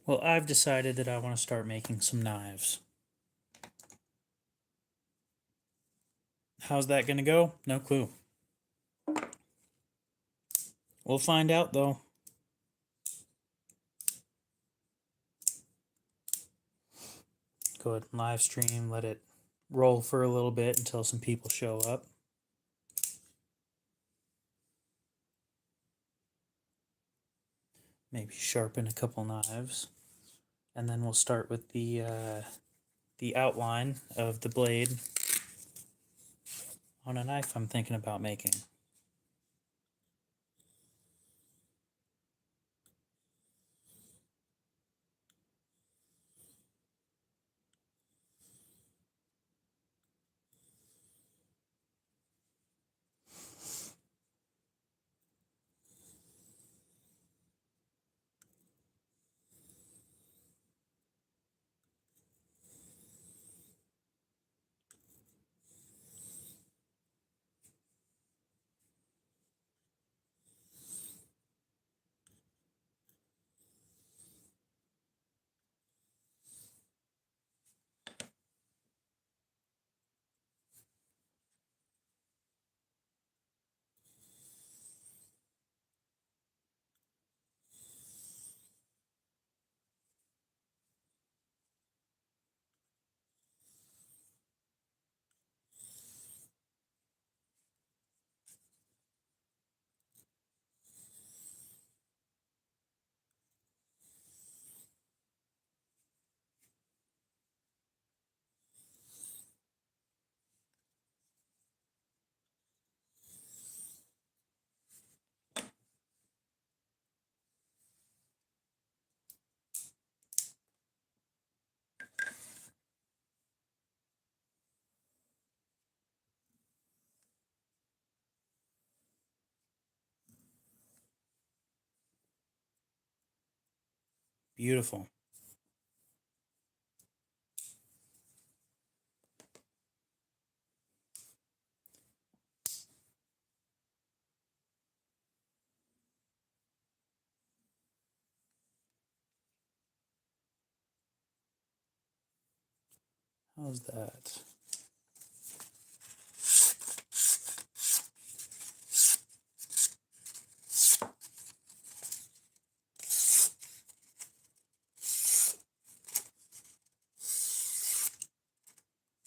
Well, I've decided that I want to start making some knives. How's that going to go? No clue. We'll find out, though. Go ahead and live stream, let it roll for a little bit until some people show up. Maybe sharpen a couple knives. And then we'll start with the outline of the blade on a knife I'm thinking about making. Beautiful. How's that?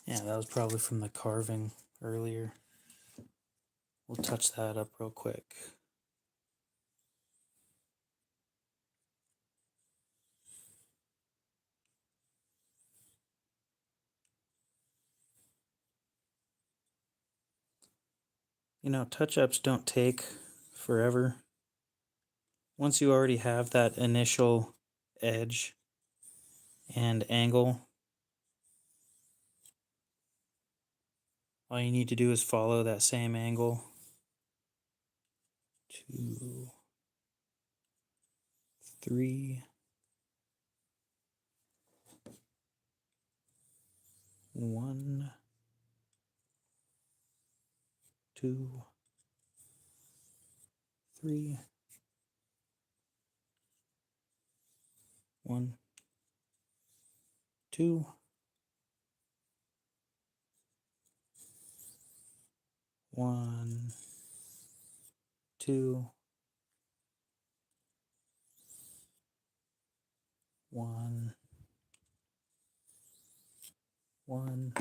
Yeah, that was probably from the carving earlier. We'll touch that up real quick. You know, touch-ups don't take forever. Once you already have that initial edge and angle, all you need to do is follow that same angle. 2, 3, 1, 2, 3, 1, 2, 1, 2, 1, 1.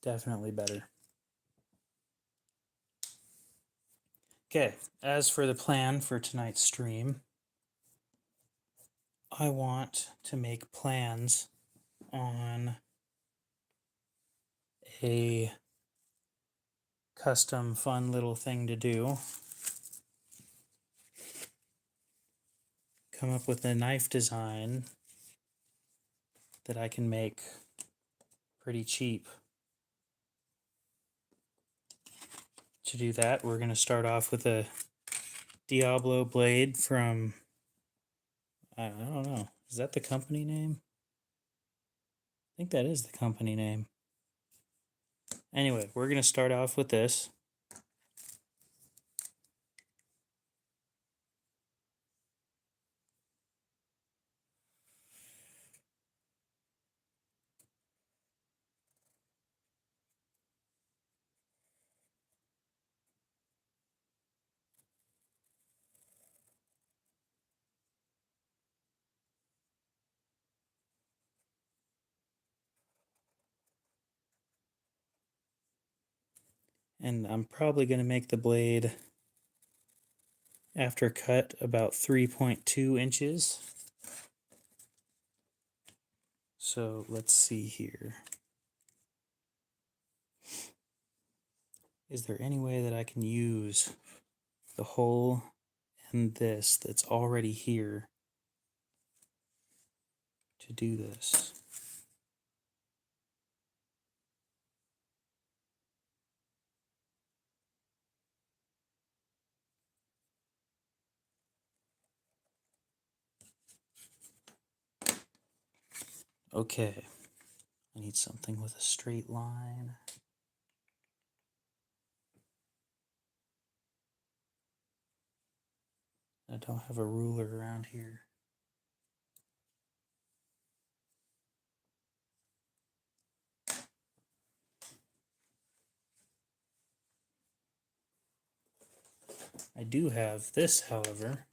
Definitely better. Okay, as for the plan for tonight's stream, I want to make plans on a custom fun little thing to do. Come up with a knife design that I can make pretty cheap To do that, we're going to start off with a Diablo blade from, I don't know, is that the company name? I think that is the company name. Anyway, we're going to start off with this. And I'm probably going to make the blade after cut about 3.2 inches. So let's see here. Is there any way that I can use the hole in this that's already here to do this? Okay, I need something with a straight line. I don't have a ruler around here. I do have this, however,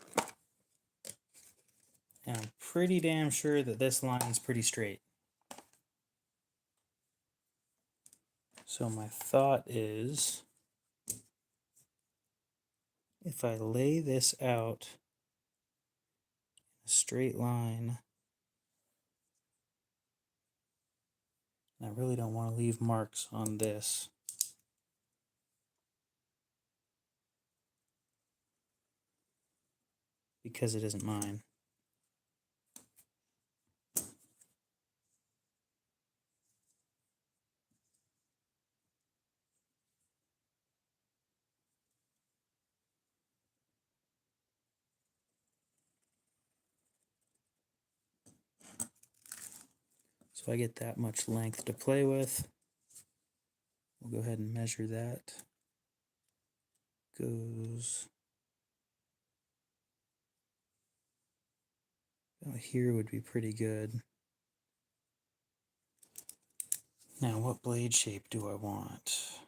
and I'm pretty damn sure that this line's pretty straight. So my thought is, if I lay this out in a straight line, and I really don't want to leave marks on this, because it isn't mine. So I get that much length to play with. We'll go ahead and measure that. Goes about here would be pretty good. Now, what blade shape do I want?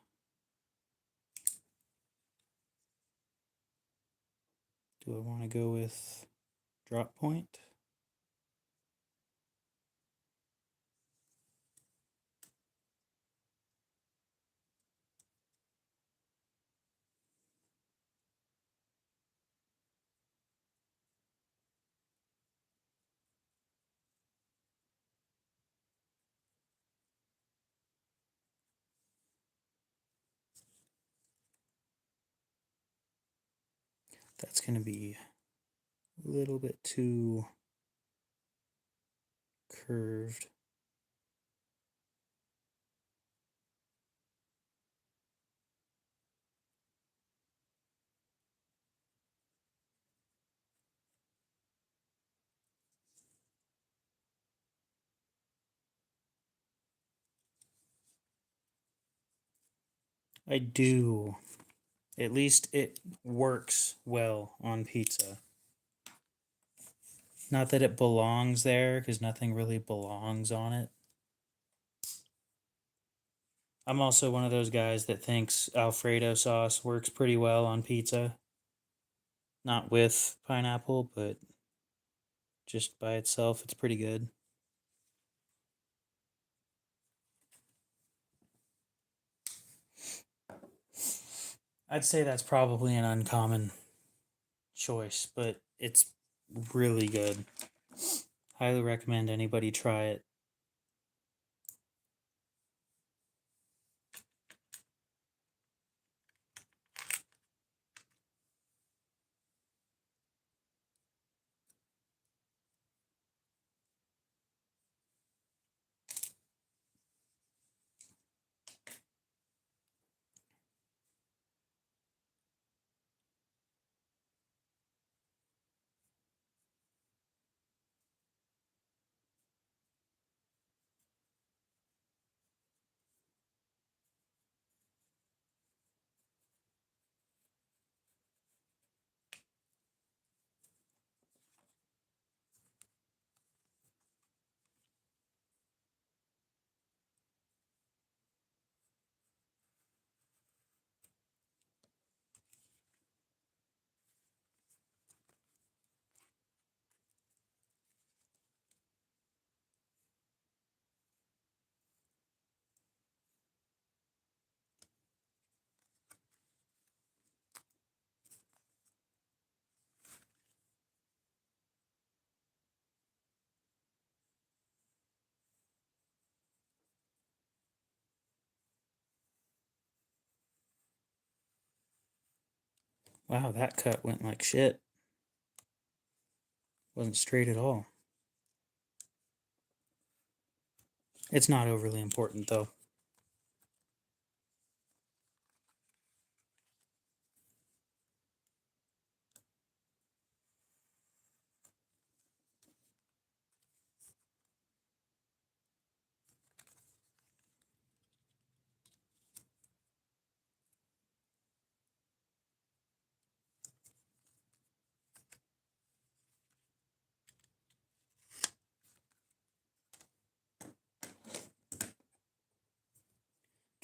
Do I want to go with drop point? That's going to be a little bit too curved. I do. At least it works well on pizza. Not that it belongs there, because nothing really belongs on it. I'm also one of those guys that thinks Alfredo sauce works pretty well on pizza. Not with pineapple, but just by itself, it's pretty good. I'd say that's probably an uncommon choice, but it's really good. Highly recommend anybody try it. Wow, that cut went like shit. Wasn't straight at all. It's not overly important though.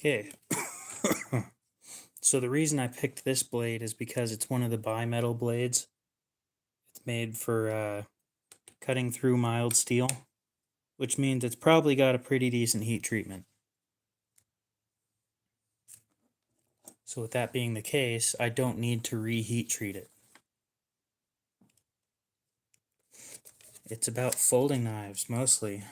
Okay. So the reason I picked this blade is because it's one of the bimetal blades. It's made for cutting through mild steel, which means it's probably got a pretty decent heat treatment. So with that being the case, I don't need to reheat treat it. It's about folding knives, mostly.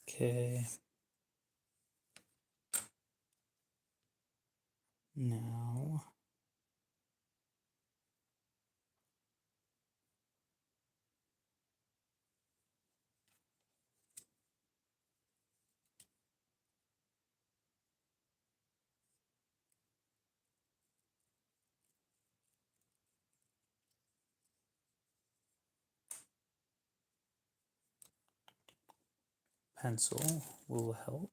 Okay. Now, pencil will help.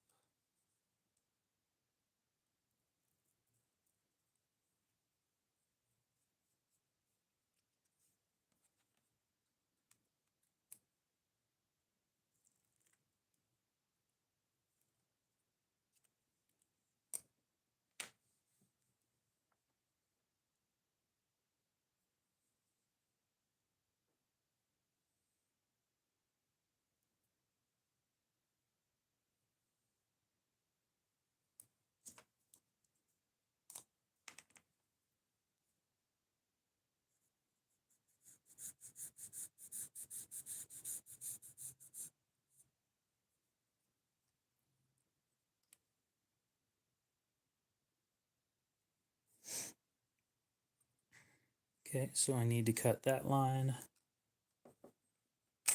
Okay, so I need to cut that line.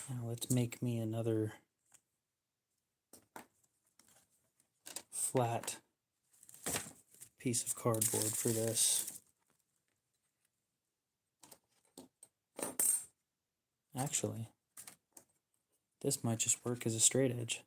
Now let's make me another flat piece of cardboard for this. Actually, this might just work as a straight edge.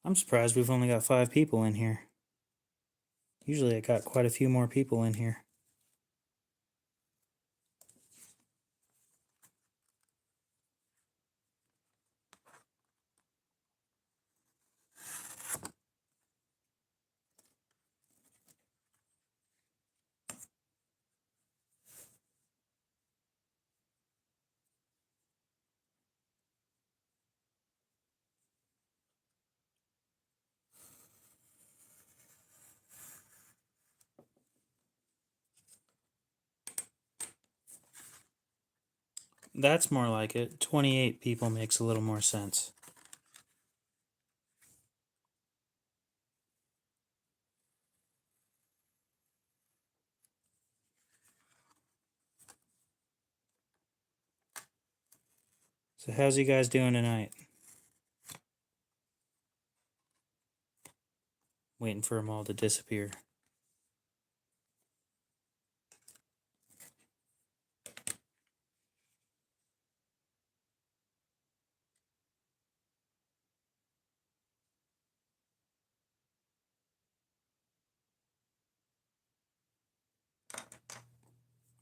I'm surprised we've only got 5 people in here. Usually I got quite a few more people in here. That's more like it. 28 people makes a little more sense. So how's you guys doing tonight? Waiting for them all to disappear.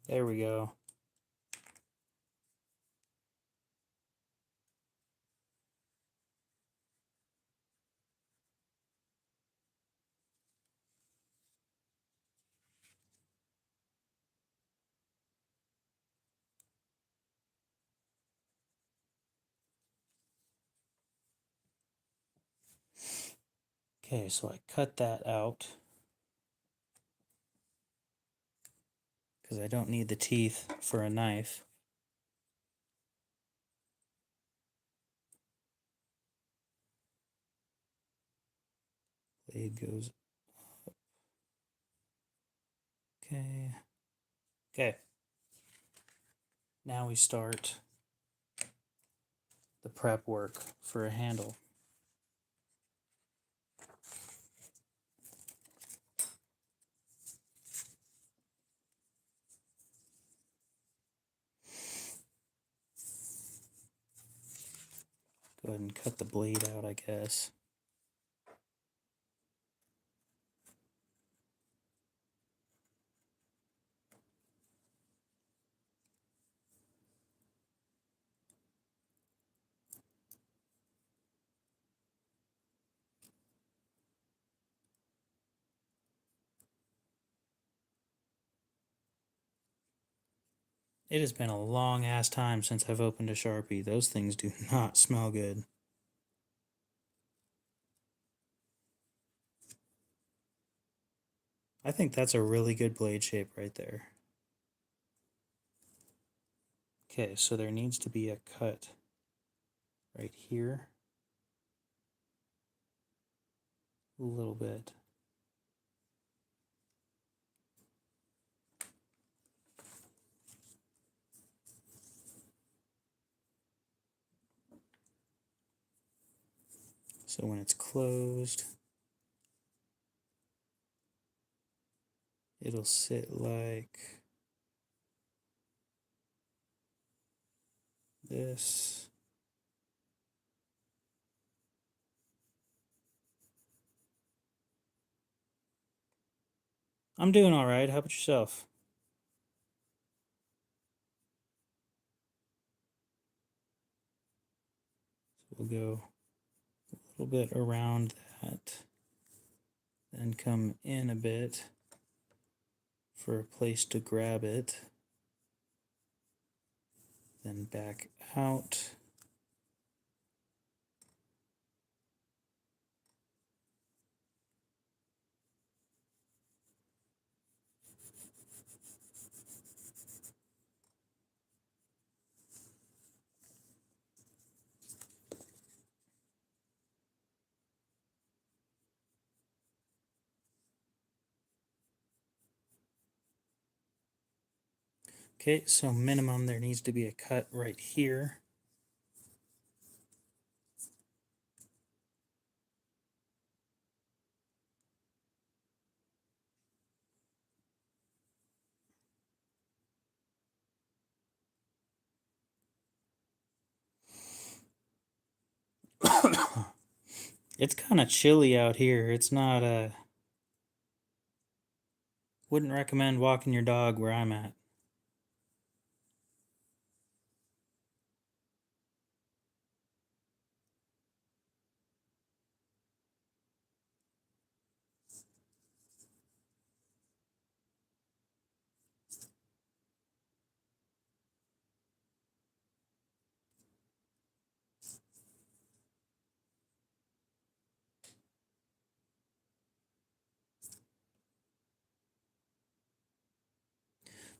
There we go. Okay, so I cut that out because I don't need the teeth for a knife. Blade goes up. Okay. Okay. Now we start the prep work for a handle. Go ahead and cut the blade out, I guess. It has been a long ass time since I've opened a Sharpie. Those things do not smell good. I think that's a really good blade shape right there. Okay, so there needs to be a cut right here. A little bit. So when it's closed, it'll sit like this. I'm doing all right. How about yourself? So we'll go a little bit around that, then come in a bit for a place to grab it, then back out. Okay, so minimum there needs to be a cut right here. It's kind of chilly out here. It's not wouldn't recommend walking your dog where I'm at.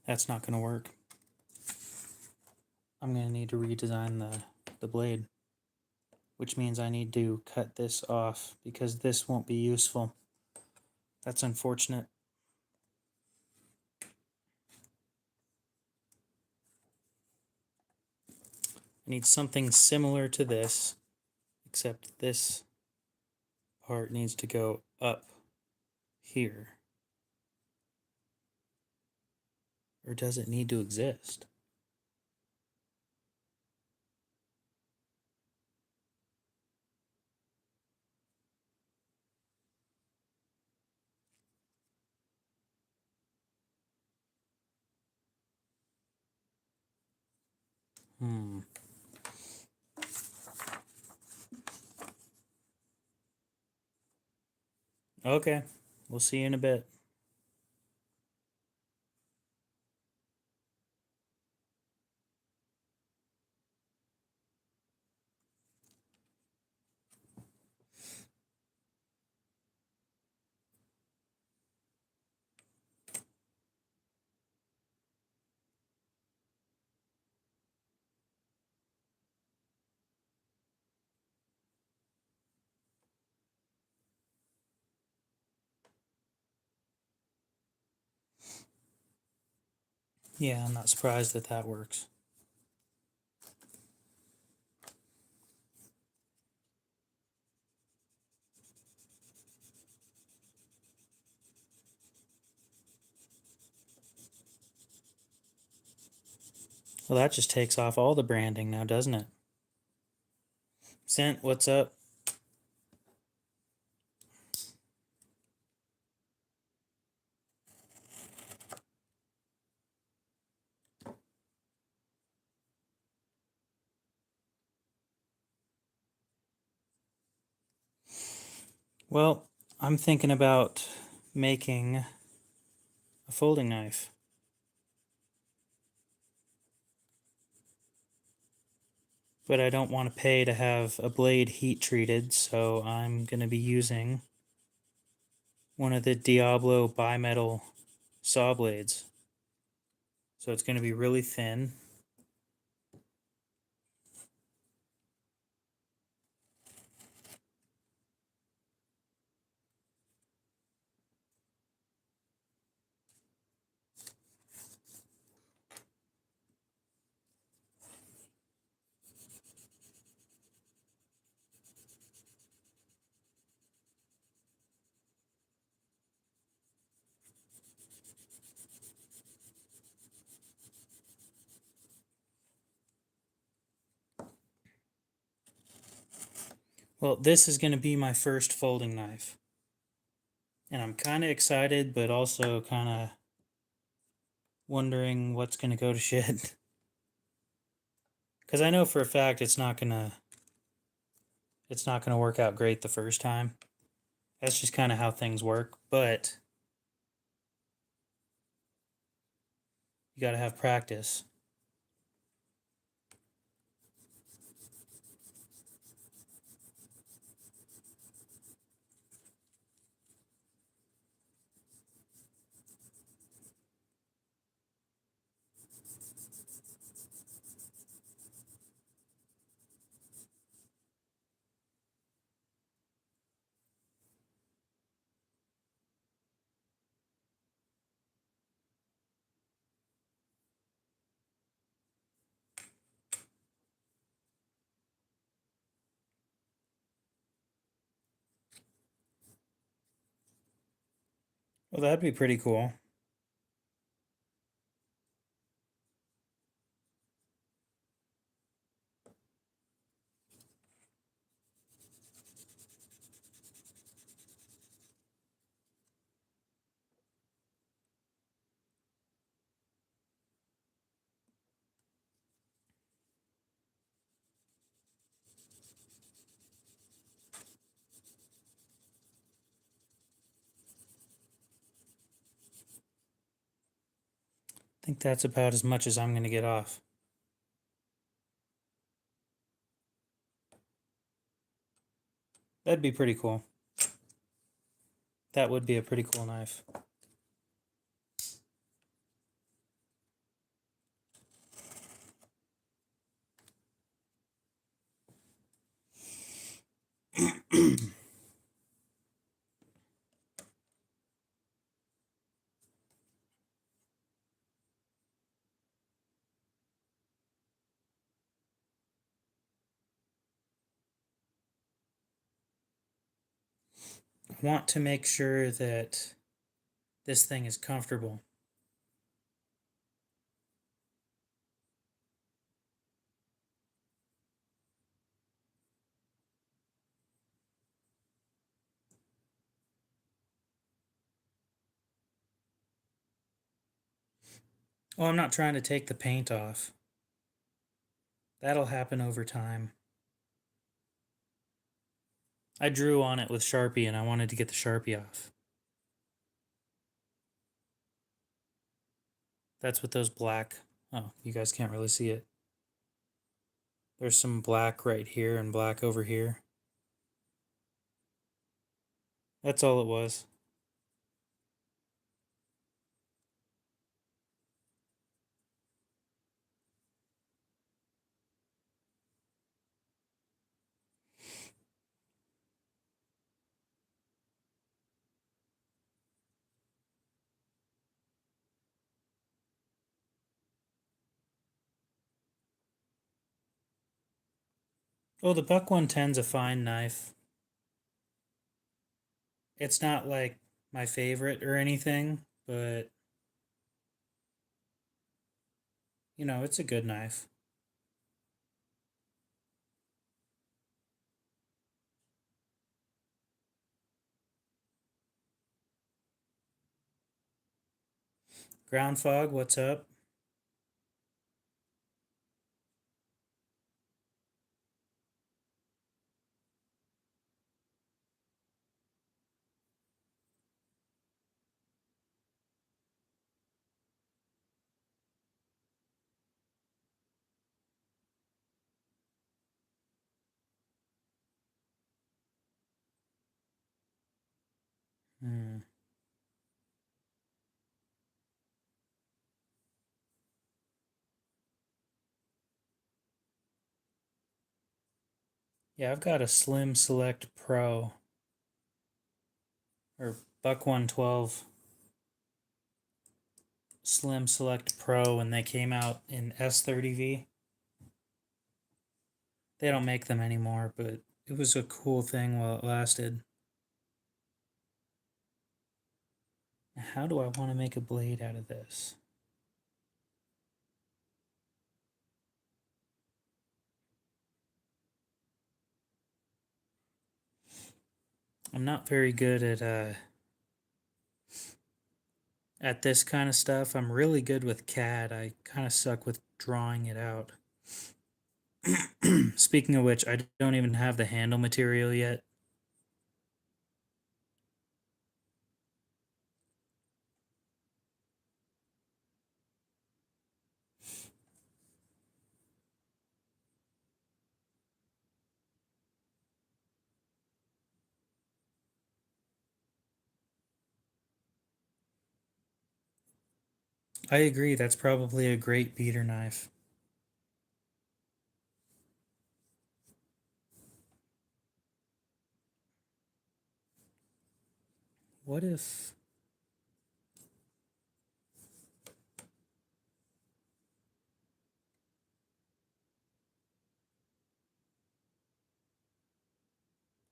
That's not going to work. I'm going to need to redesign the blade, which means I need to cut this off because this won't be useful. That's unfortunate. I need something similar to this, except this part needs to go up here? Or does it need to exist? Hmm. Okay. We'll see you in a bit. Yeah, I'm not surprised that that works. Well, that just takes off all the branding now, doesn't it? Scent, what's up? Well, I'm thinking about making a folding knife. But I don't want to pay to have a blade heat treated, so I'm going to be using one of the Diablo bimetal saw blades. So it's going to be really thin. Well, this is going to be my first folding knife. And I'm kind of excited, but also kind of wondering what's going to go to shit. Because I know for a fact it's not gonna work out great the first time. That's just kind of how things work. But you got to have practice. Well, that'd be pretty cool. I think that's about as much as I'm going to get off. That'd be pretty cool. That would be a pretty cool knife. I want to make sure that this thing is comfortable. Oh, I'm not trying to take the paint off. That'll happen over time. I drew on it with Sharpie and I wanted to get the Sharpie off. That's what those black... Oh, you guys can't really see it. There's some black right here and black over here. That's all it was. Oh, the Buck 110's a fine knife. It's not like my favorite or anything, but you know, it's a good knife. Ground Fog, what's up? Hmm. Yeah, I've got a Slim Select Pro or Buck 112 Slim Select Pro, and they came out in S30V. They don't make them anymore, but it was a cool thing while it lasted. How do I want to make a blade out of this? I'm not very good at this kind of stuff. I'm really good with CAD. I kind of suck with drawing it out. Speaking of which, I don't even have the handle material yet. I agree, that's probably a great beater knife. What if...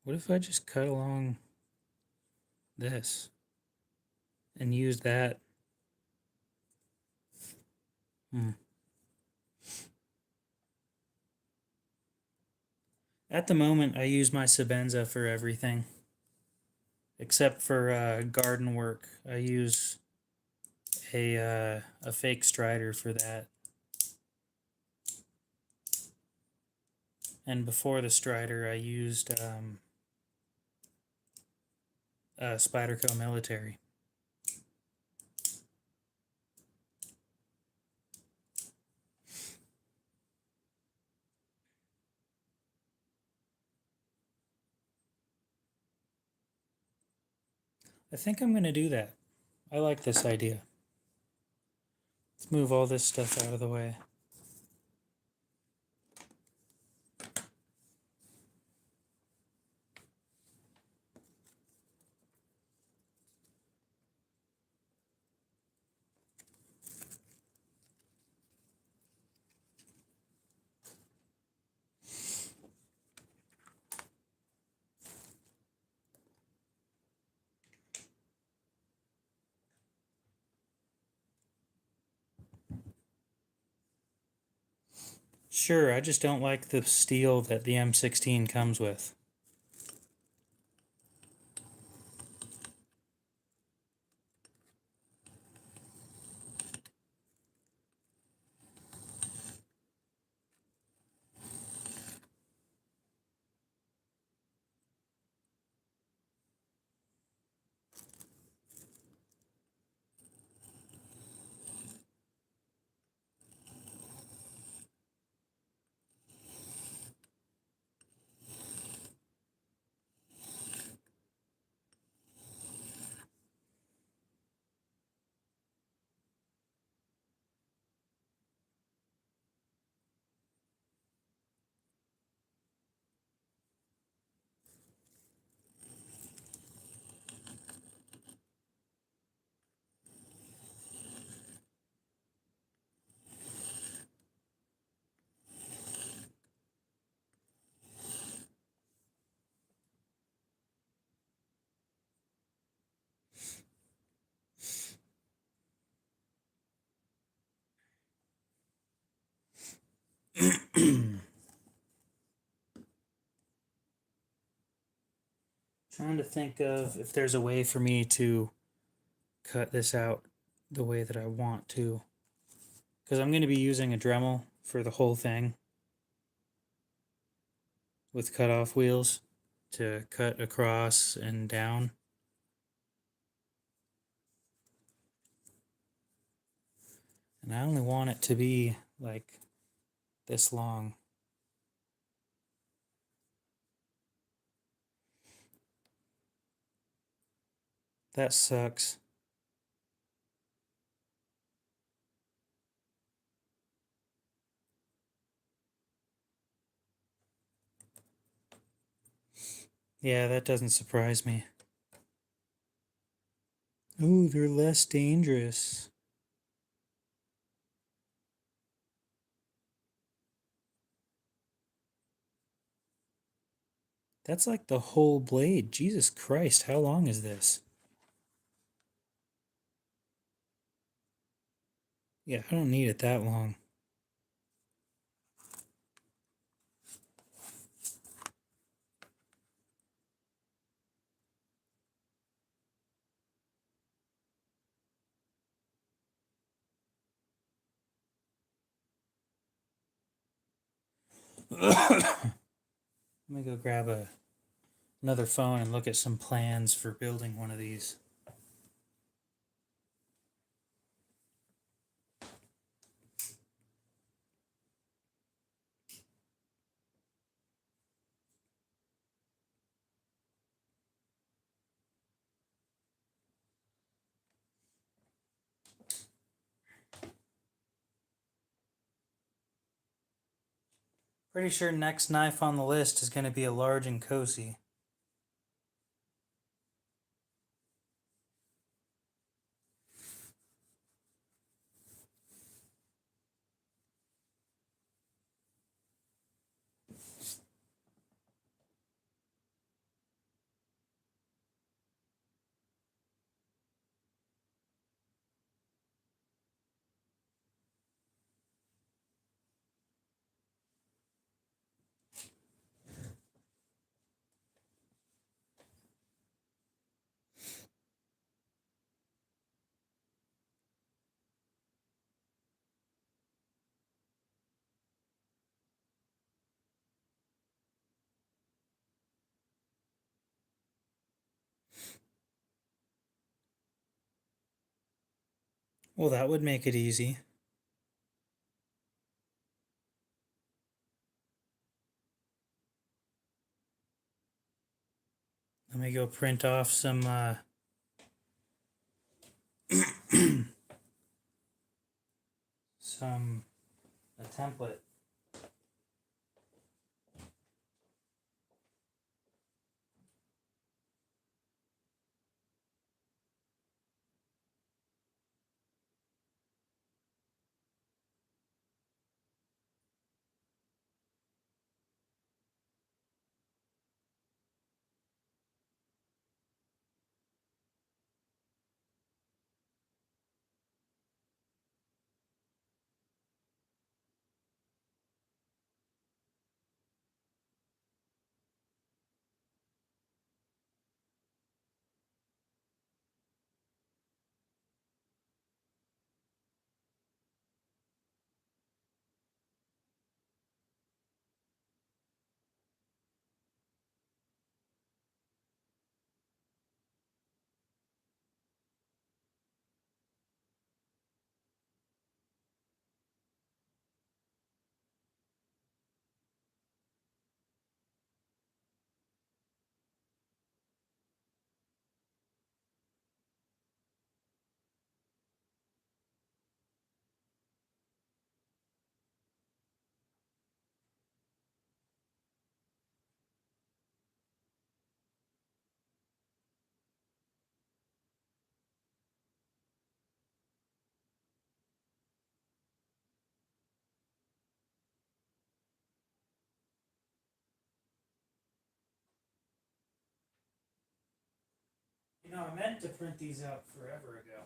What if I just cut along this and use that? Hmm. At the moment, I use my Sebenza for everything. Except for garden work. I use a fake strider for that. And before the strider, I used Spyderco Military. I think I'm going to do that. I like this idea. Let's move all this stuff out of the way. Sure, I just don't like the steel that the M16 comes with. Trying to think of if there's a way for me to cut this out the way that I want to. Because I'm going to be using a Dremel for the whole thing with cut-off wheels to cut across and down. And I only want it to be like this long. That sucks. Yeah, that doesn't surprise me. Ooh, they're less dangerous. That's like the whole blade. Jesus Christ, how long is this? Yeah, I don't need it that long. Let me go grab another phone and look at some plans for building one of these. Pretty sure next knife on the list is going to be a large and cozy. Well, that would make it easy. Let me go print off some a template. I meant to print these out forever ago.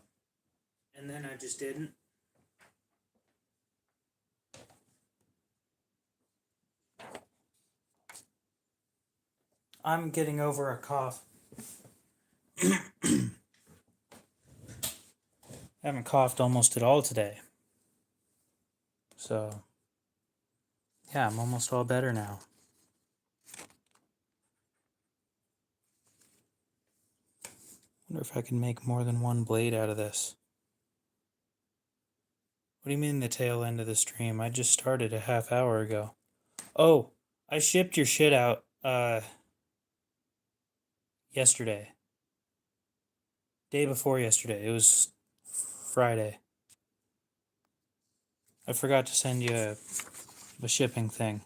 And then I just didn't. I'm getting over a cough. I haven't coughed almost at all today. So, yeah, I'm almost all better now. Wonder if I can make more than one blade out of this. What do you mean the tail end of the stream? I just started a half hour ago. Oh, I shipped your shit out yesterday. Day before yesterday. It was Friday. I forgot to send you a shipping thing.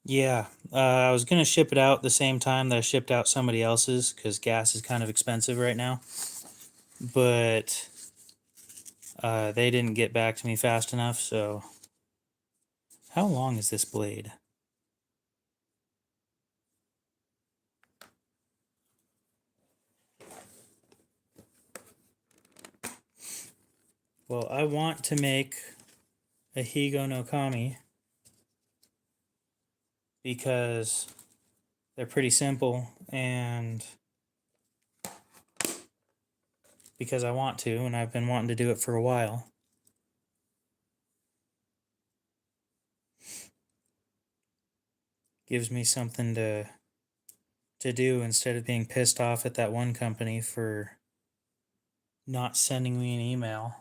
Yeah, I was gonna ship it out the same time that I shipped out somebody else's because gas is kind of expensive right now. But they didn't get back to me fast enough, so. How long is this blade? Well, I want to make a Higo no Kami because they're pretty simple and because I want to, and I've been wanting to do it for a while. Gives me something to do instead of being pissed off at that one company for not sending me an email.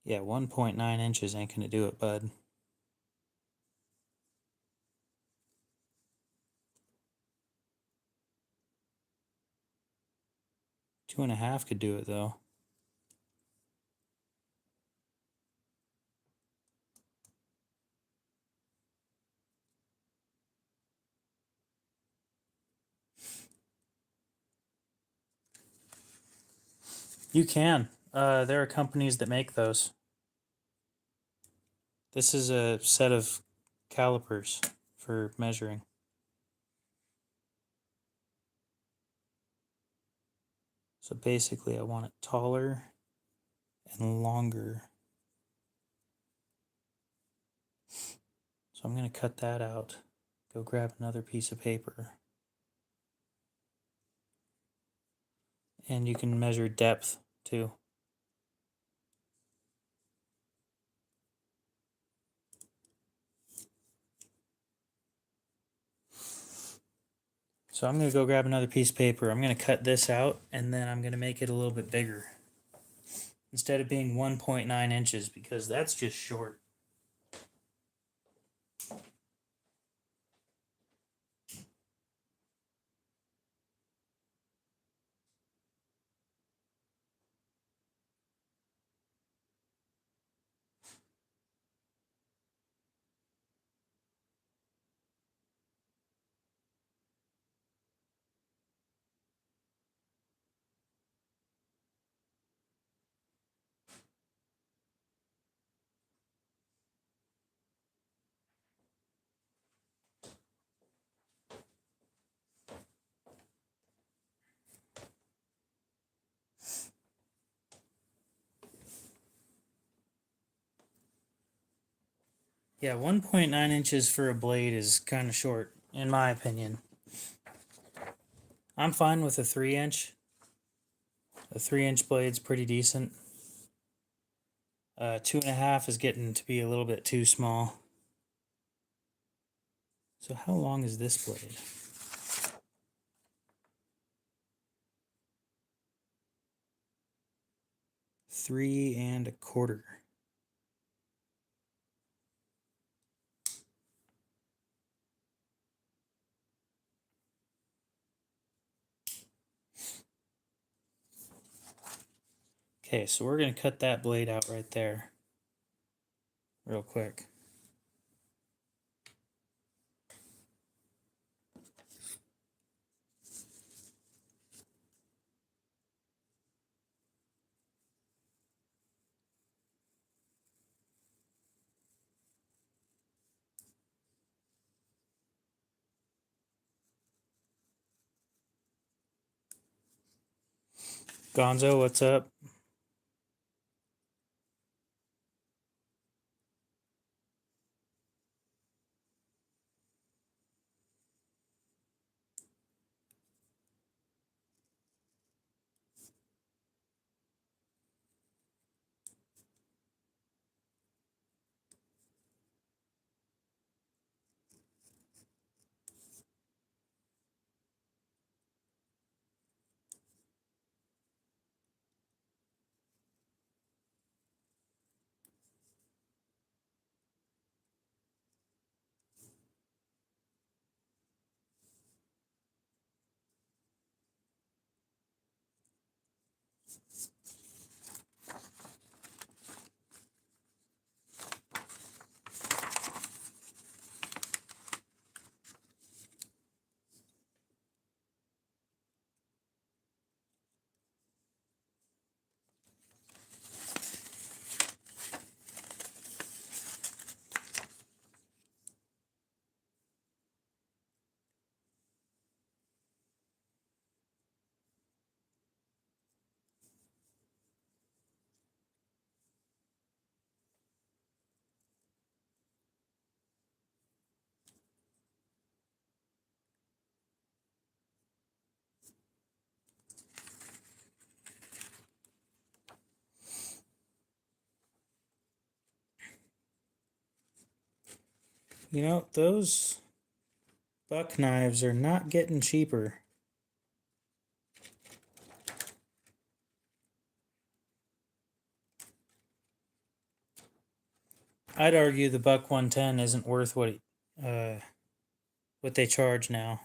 Yeah, 1.9 inches ain't gonna do it, bud. Two and a half could do it, though. You can. There are companies that make those. This is a set of calipers for measuring. So basically, I want it taller and longer. So I'm going to cut that out. Go grab another piece of paper. And you can measure depth too. So I'm going to go grab another piece of paper. I'm going to cut this out and then I'm going to make it a little bit bigger. Instead of being 1.9 inches because that's just short. Yeah, 1.9 inches for a blade is kind of short, in my opinion. I'm fine with a 3-inch. A 3-inch blade's pretty decent. 2.5 is getting to be a little bit too small. So how long is this blade? 3.25. Okay, so we're going to cut that blade out right there. real quick. Gonzo, what's up? You know, those buck knives are not getting cheaper. I'd argue the buck 110 isn't worth what they charge now.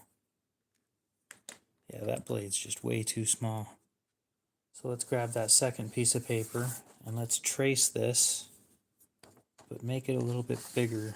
Yeah, that blade's just way too small. So let's grab that second piece of paper and let's trace this, but make it a little bit bigger.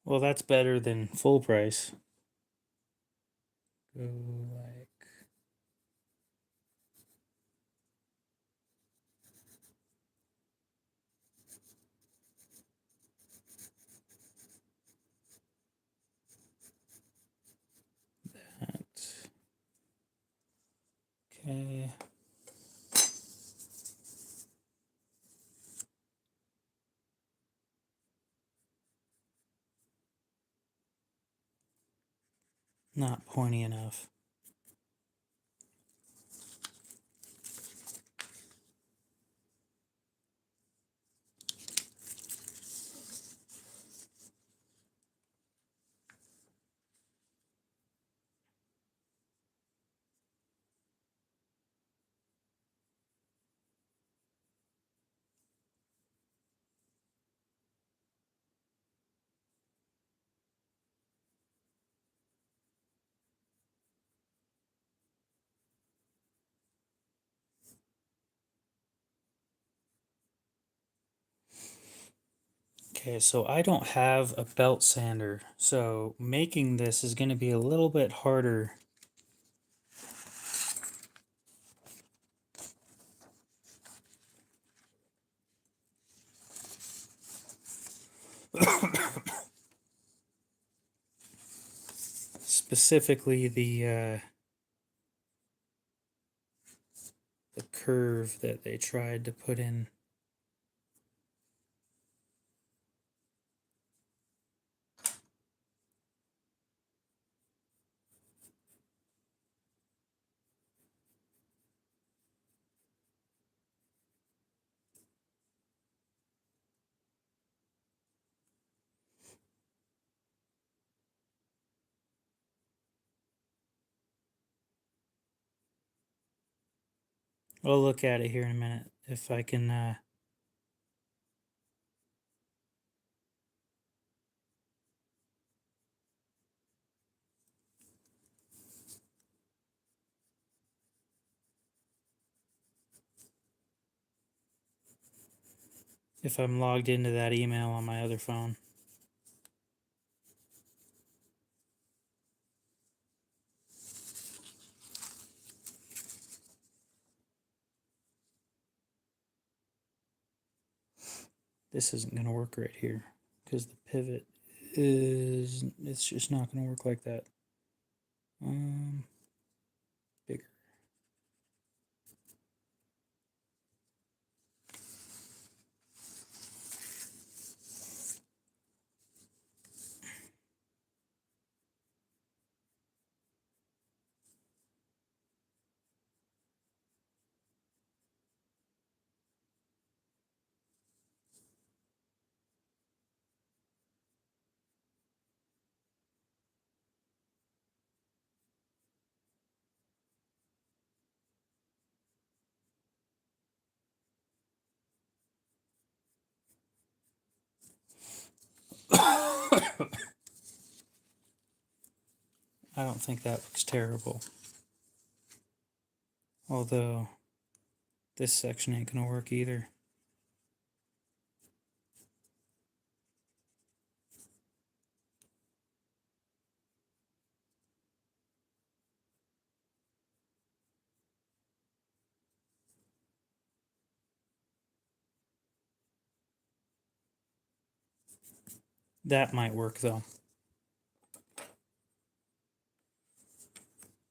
Well, that's better than full price. Go like that. Okay. Not pointy enough. Okay, so I don't have a belt sander, so making this is going to be a little bit harder. Specifically the curve that they tried to put in. I'll look at it here in a minute if I can. If I'm logged into that email on my other phone. This isn't going to work right here because the pivot it's just not going to work like that. Bigger. I don't think that looks terrible. Although this section ain't gonna work either. That might work though.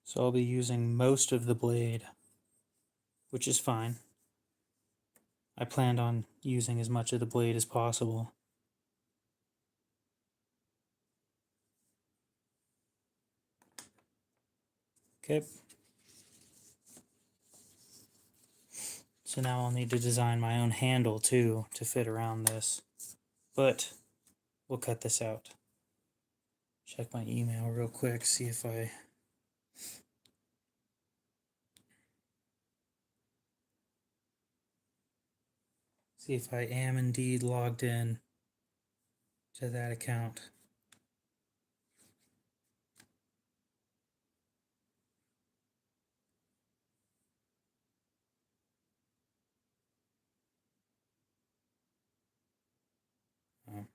So I'll be using most of the blade, which is fine. I planned on using as much of the blade as possible. Okay. So now I'll need to design my own handle too to fit around this. But we'll cut this out. Check my email real quick, see if I am indeed logged in to that account. Oh.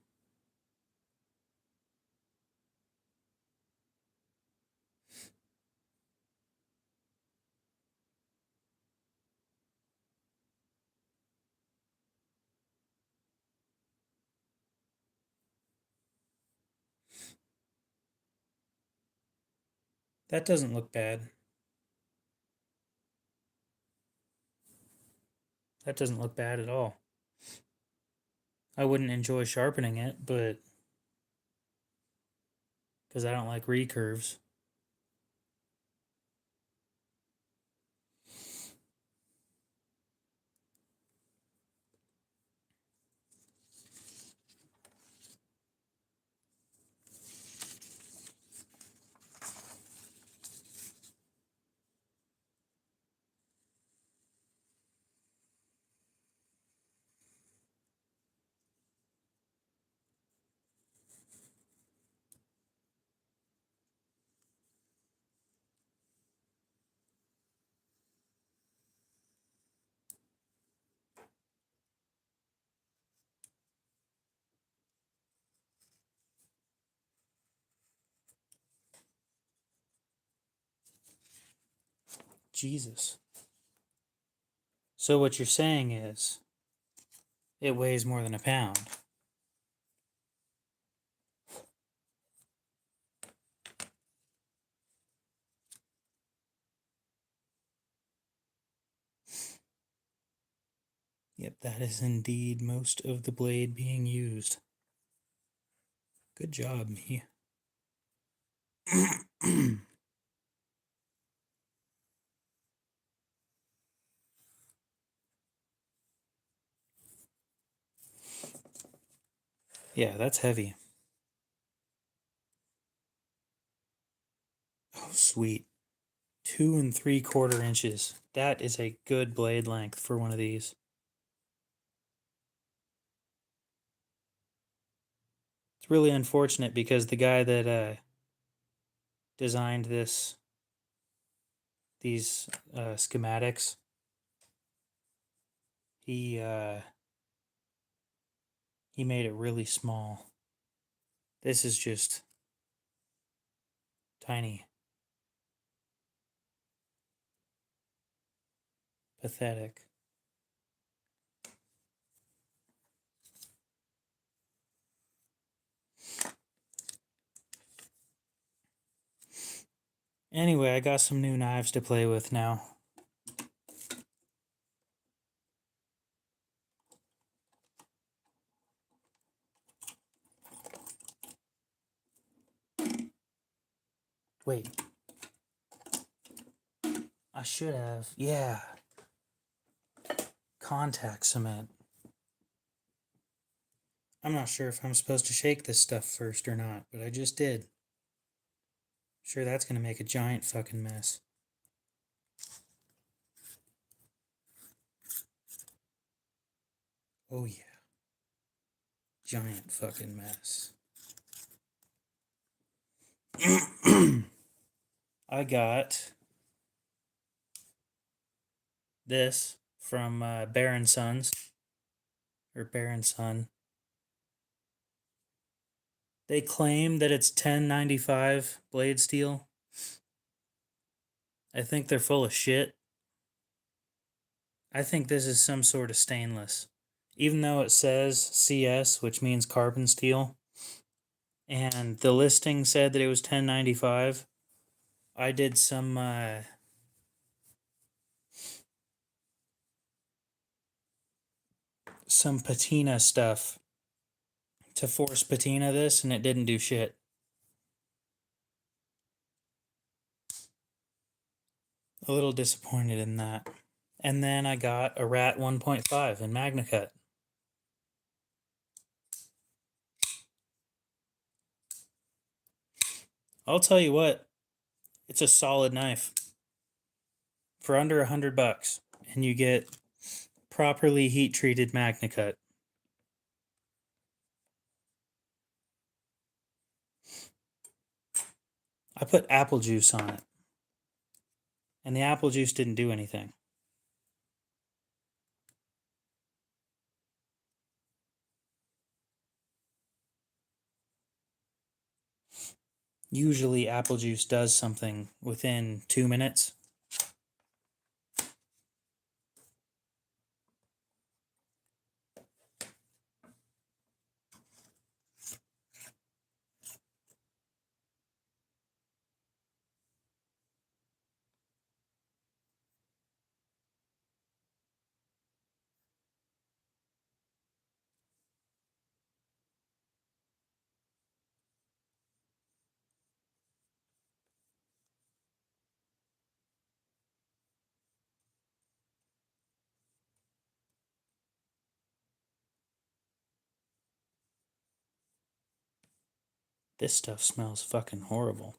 That doesn't look bad. That doesn't look bad at all. I wouldn't enjoy sharpening it, but because I don't like recurves. Jesus. So what you're saying is it weighs more than a pound. Yep, that is indeed most of the blade being used. Good job, me. Yeah, that's heavy. Oh, sweet. 2 3/4 inches. That is a good blade length for one of these. It's really unfortunate because the guy that designed these schematics, he made it really small. This is just tiny. Pathetic. Anyway, I got some new knives to play with now. Wait. I should have. Yeah. Contact cement. I'm not sure if I'm supposed to shake this stuff first or not, but I just did. Sure, that's gonna make a giant fucking mess. Oh yeah. Giant fucking mess. I got this from Baron Sons, or Baron Son. They claim that it's 1095 blade steel. I think they're full of shit. I think this is some sort of stainless. Even though it says CS, which means carbon steel, and the listing said that it was 1095, I did some patina stuff to force patina this, and it didn't do shit. A little disappointed in that. And then I got a Rat 1.5 in MagnaCut. I'll tell you what, it's a solid knife. For under $100, and you get properly heat treated MagnaCut. I put apple juice on it, and the apple juice didn't do anything. Usually apple juice does something within 2 minutes. This stuff smells fucking horrible.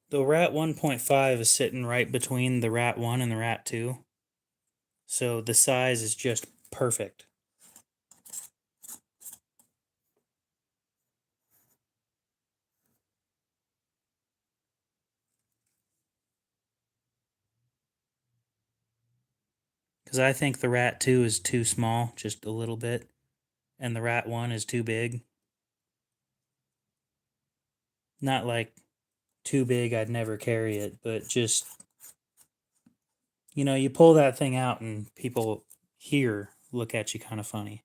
The Rat 1.5 is sitting right between the Rat 1 and the Rat 2. So the size is just perfect. Because I think the Rat 2 is too small, just a little bit, and the Rat 1 is too big. Not like too big I'd never carry it, but just, you pull that thing out and people here look at you kind of funny.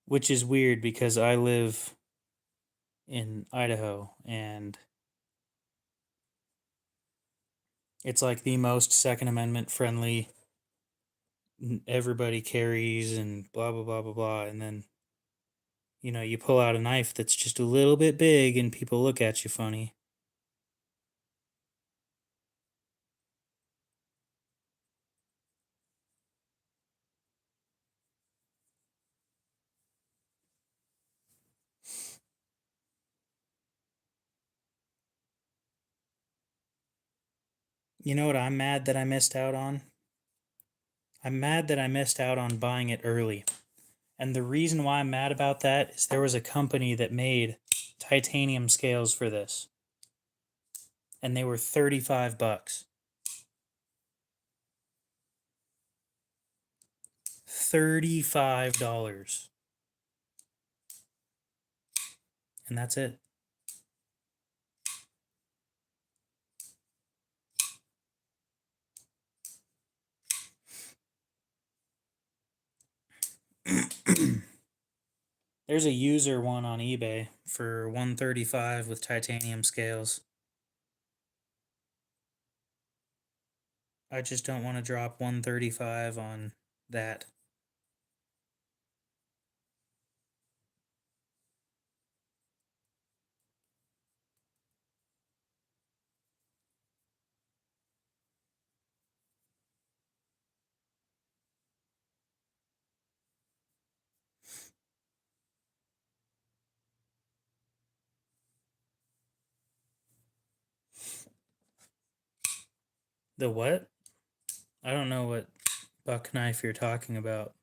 Which is weird because I live in Idaho and it's like the most Second Amendment friendly, everybody carries and blah blah blah blah blah, and then you pull out a knife that's just a little bit big and people look at you funny. You know what I'm mad that I missed out on? I'm mad that I missed out on buying it early. And the reason why I'm mad about that is there was a company that made titanium scales for this, and they were 35 bucks. $35. And that's it. There's a user one on eBay for 135 with titanium scales. I just don't want to drop 135 on that. The what? I don't know what buck knife you're talking about.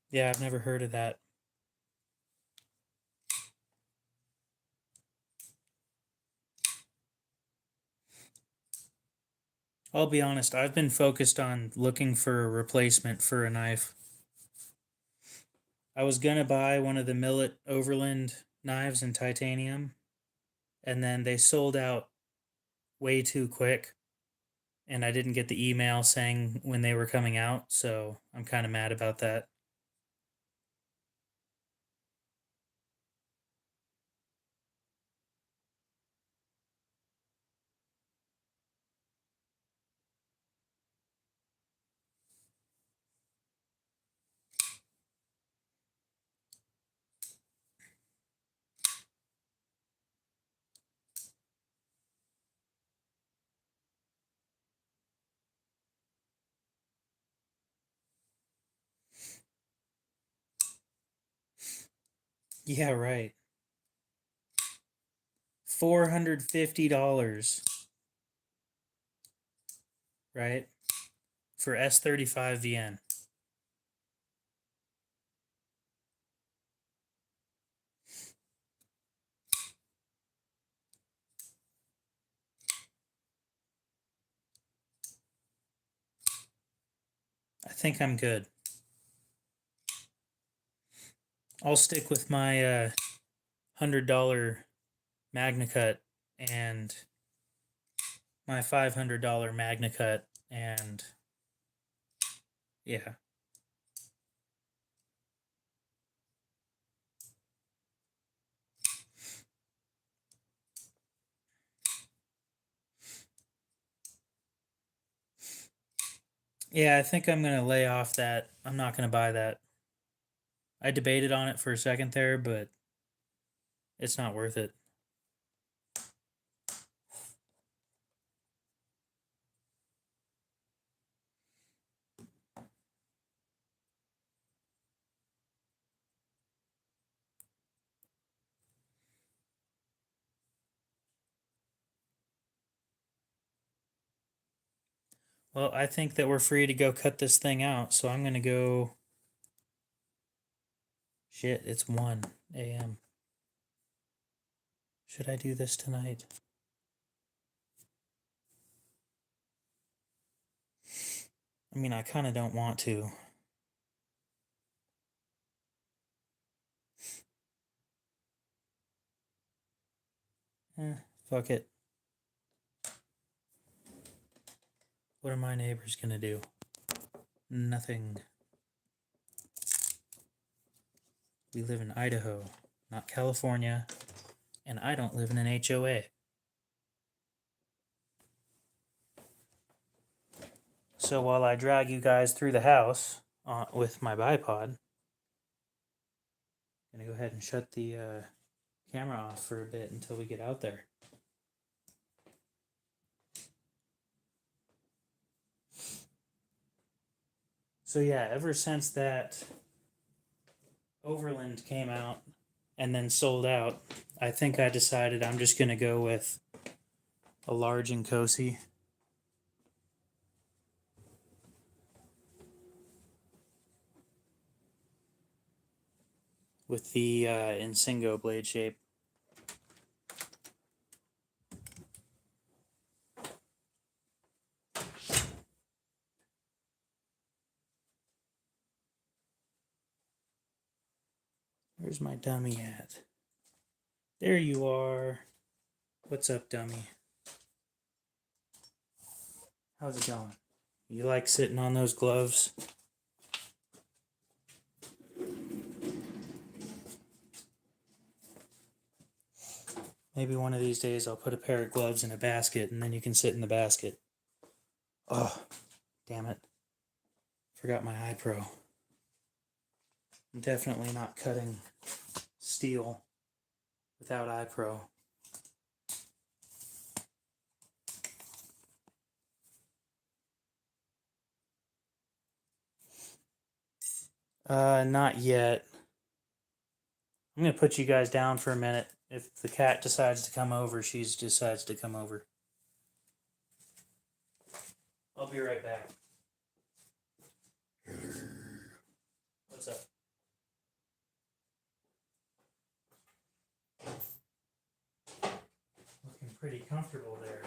Yeah, I've never heard of that. I'll be honest, I've been focused on looking for a replacement for a knife. I was gonna buy one of the Millet Overland knives in titanium, and then they sold out way too quick, and I didn't get the email saying when they were coming out, so I'm kind of mad about that. Yeah, right. $450, right? For S35 VN. I think I'm good. I'll stick with my $100 Magna Cut and my $500 Magna Cut, and yeah. Yeah, I think I'm gonna lay off that. I'm not gonna buy that. I debated on it for a second there, but it's not worth it. Well, I think that we're free to go cut this thing out, so I'm gonna go. Shit, it's 1 a.m. Should I do this tonight? I mean, I kind of don't want to. Fuck it. What are my neighbors gonna do? Nothing. We live in Idaho, not California, and I don't live in an HOA. So while I drag you guys through the house, with my bipod. I'm gonna go ahead and shut the camera off for a bit until we get out there. So yeah, ever since that Overland came out and then sold out, I think I decided I'm just gonna go with a large Nkosi. With the Insingo blade shape. Where's my dummy at? There you are. What's up, dummy? How's it going? You like sitting on those gloves? Maybe one of these days I'll put a pair of gloves in a basket and then you can sit in the basket. Oh, damn it. Forgot my iPro. I'm definitely not cutting steel without iPro. Not yet. I'm gonna put you guys down for a minute. If the cat decides to come over, she decides to come over. I'll be right back. What's up? Looking pretty comfortable there.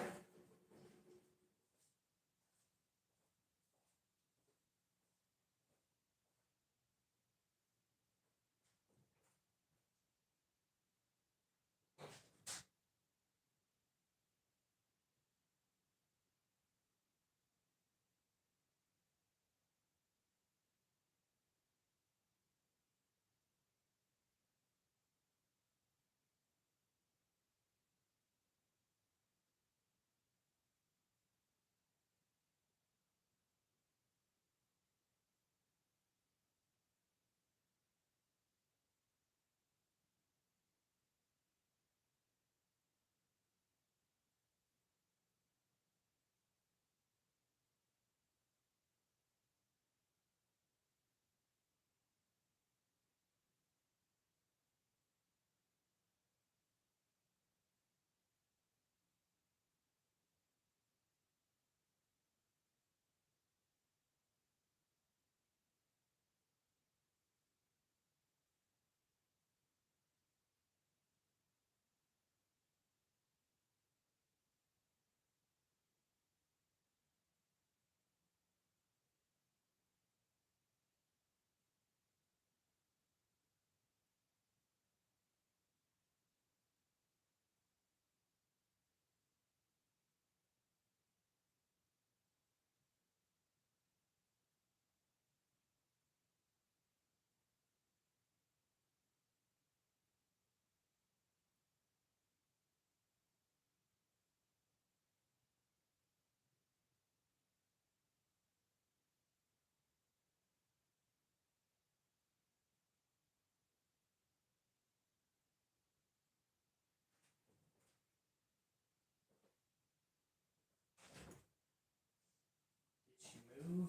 Did she move?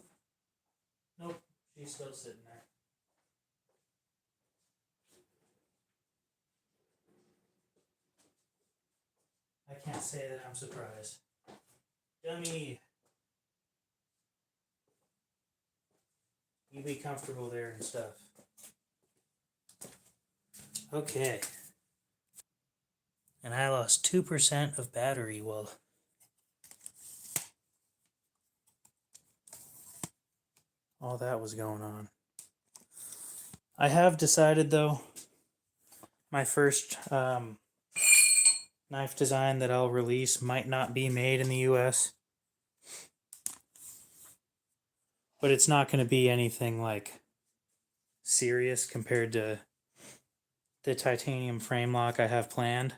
Nope, she's still sitting there. I can't say that I'm surprised. Dummy! You be comfortable there and stuff. Okay. And I lost 2% of battery while all that was going on. I have decided, though, my first knife design that I'll release might not be made in the US, but it's not going to be anything like serious compared to the titanium frame lock I have planned.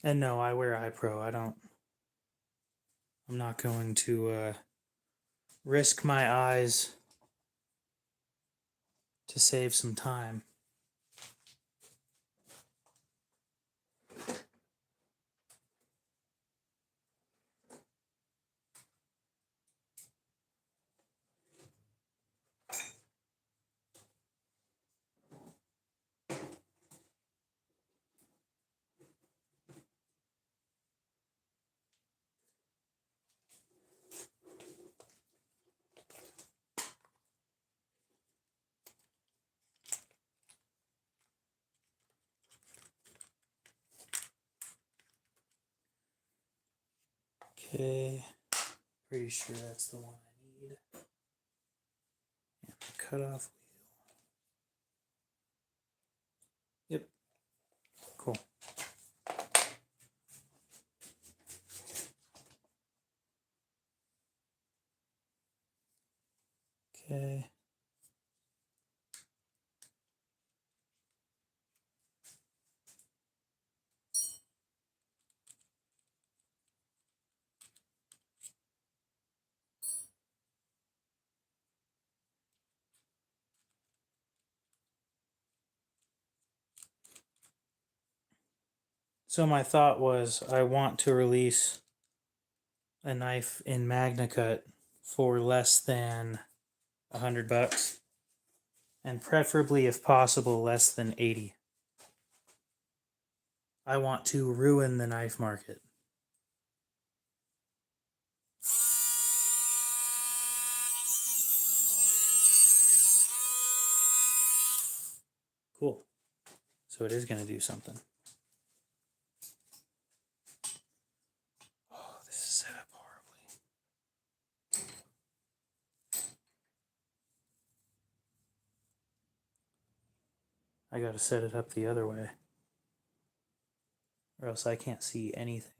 And no, I wear iPro. I'm not going to risk my eyes to save some time. Okay, pretty sure that's the one I need. And the cutoff wheel. Yep, cool. Okay. So my thought was I want to release a knife in Magna Cut for less than $100, and preferably, if possible, less than 80. I want to ruin the knife market. Cool. So it is going to do something. Oh, this is set up horribly. I got to set it up the other way, or else I can't see anything.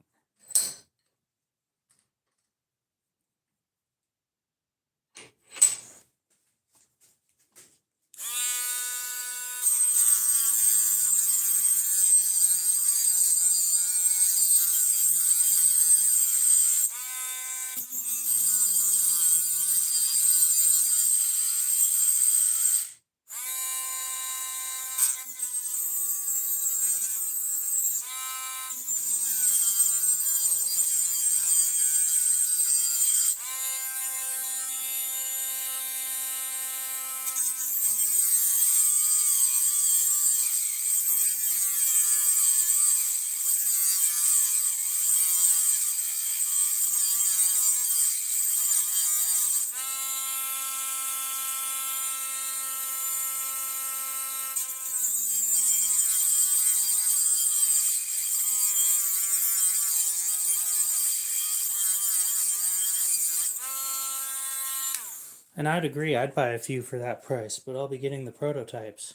And I'd agree, I'd buy a few for that price, but I'll be getting the prototypes.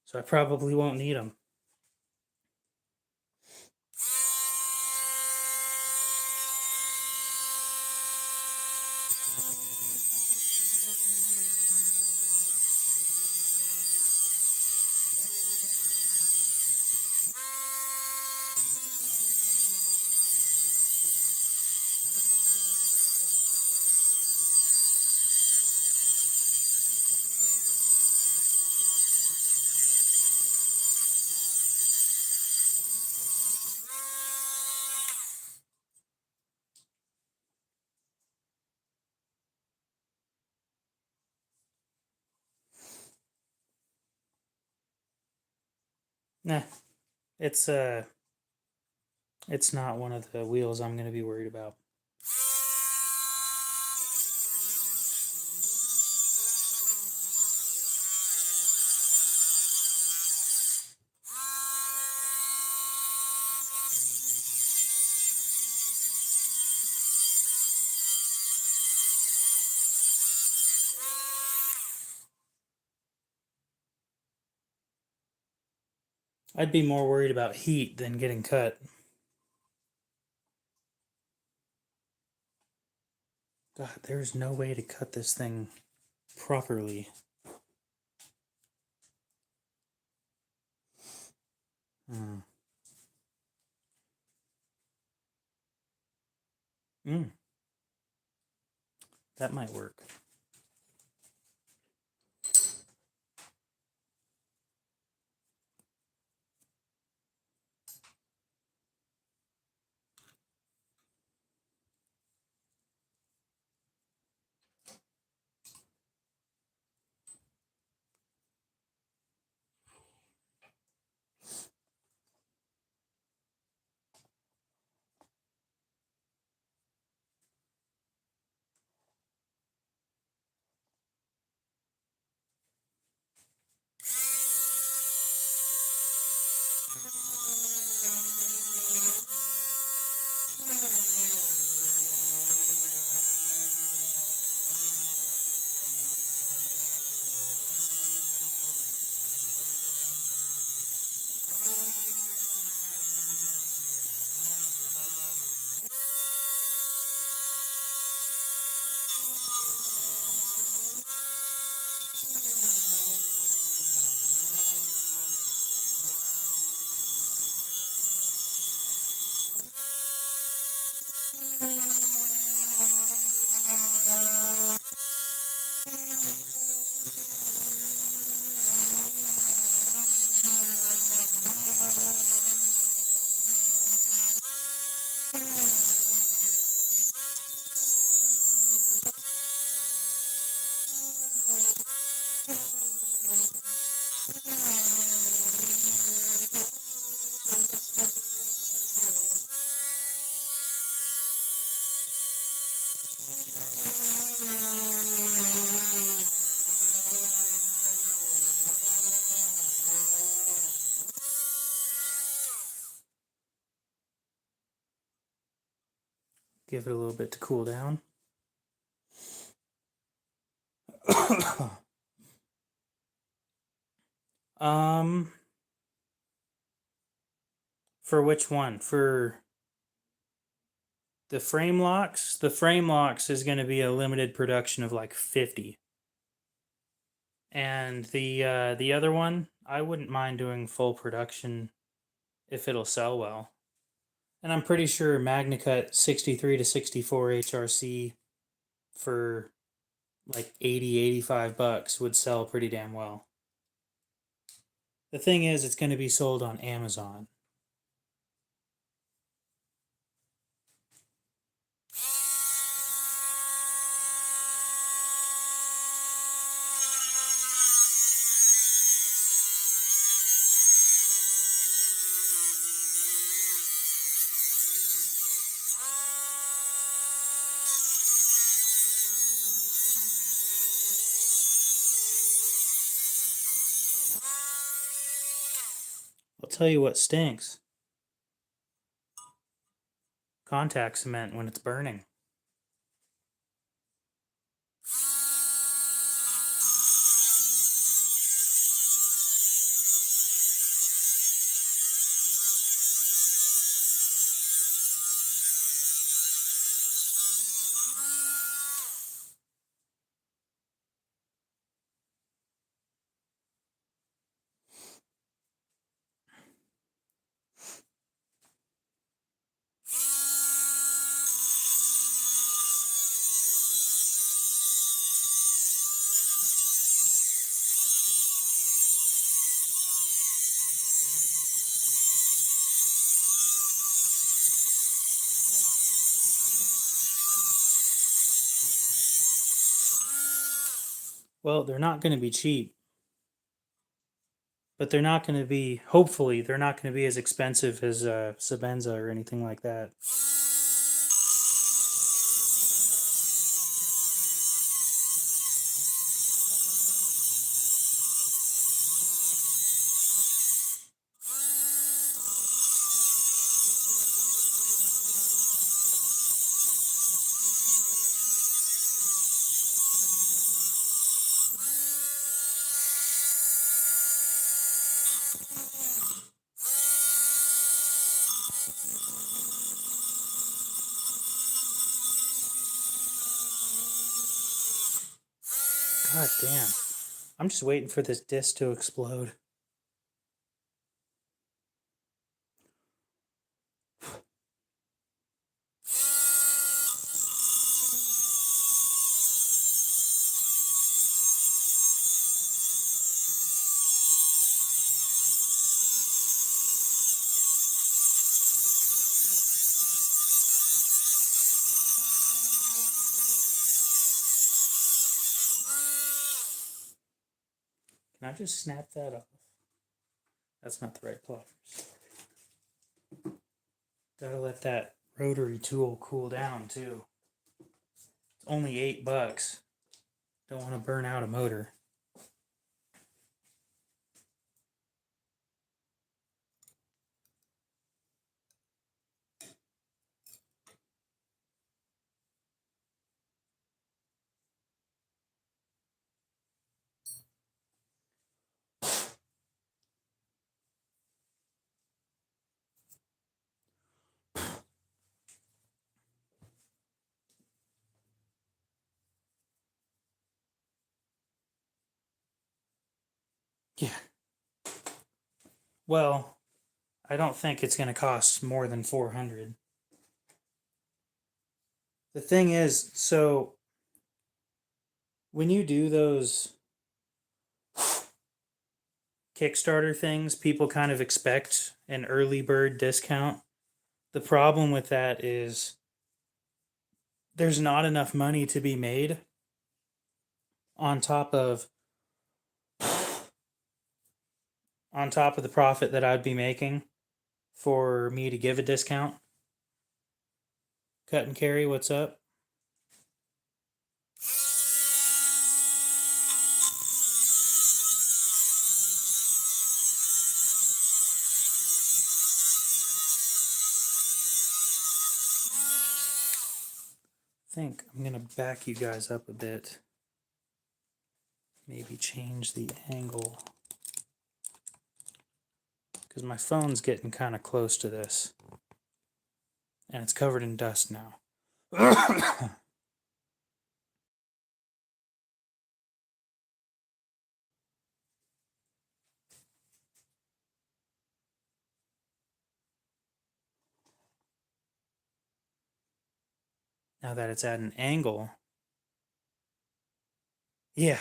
So I probably won't need them. Nah, it's it's not one of the wheels I'm going to be worried about. I'd be more worried about heat than getting cut. God, there's no way to cut this thing properly. That might work. Give it a little bit to cool down. For which one? For the frame locks? The frame locks is going to be a limited production of like 50. And the other one, I wouldn't mind doing full production if it'll sell well. And I'm pretty sure MagnaCut 63 to 64 HRC for like 80-85 bucks would sell pretty damn well. The thing is, it's going to be sold on Amazon. I'll tell you what stinks. Contact cement when it's burning. Well, they're not going to be cheap. But they're not going to be, hopefully, they're not going to be as expensive as Sabenza or anything like that. God damn. I'm just waiting for this disc to explode. Can I just snap that off? That's not the right pliers. Gotta let that rotary tool cool down too. It's only $8. Don't want to burn out a motor. Yeah. Well, I don't think it's going to cost more than 400. The thing is, so when you do those Kickstarter things, people kind of expect an early bird discount. The problem with that is there's not enough money to be made on top of the profit that I'd be making for me to give a discount. Cut and carry, what's up? I think I'm going to back you guys up a bit. Maybe change the angle. Because my phone's getting kind of close to this. And it's covered in dust now. Now that it's at an angle. Yeah.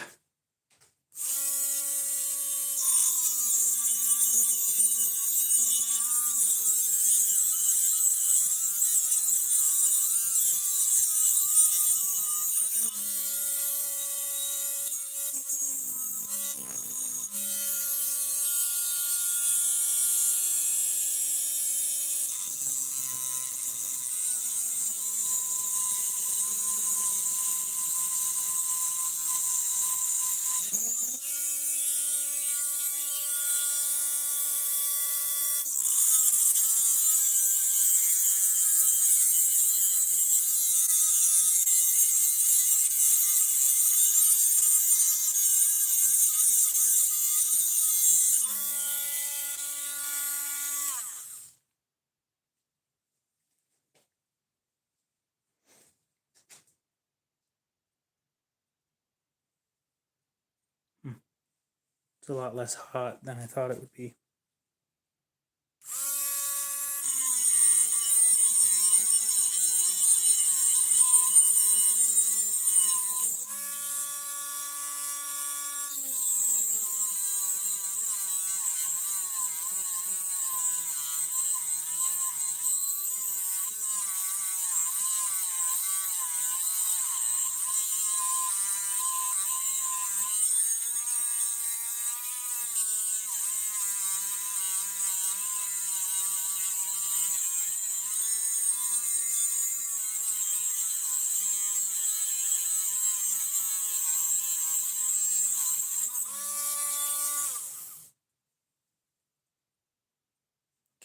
It's a lot less hot than I thought it would be.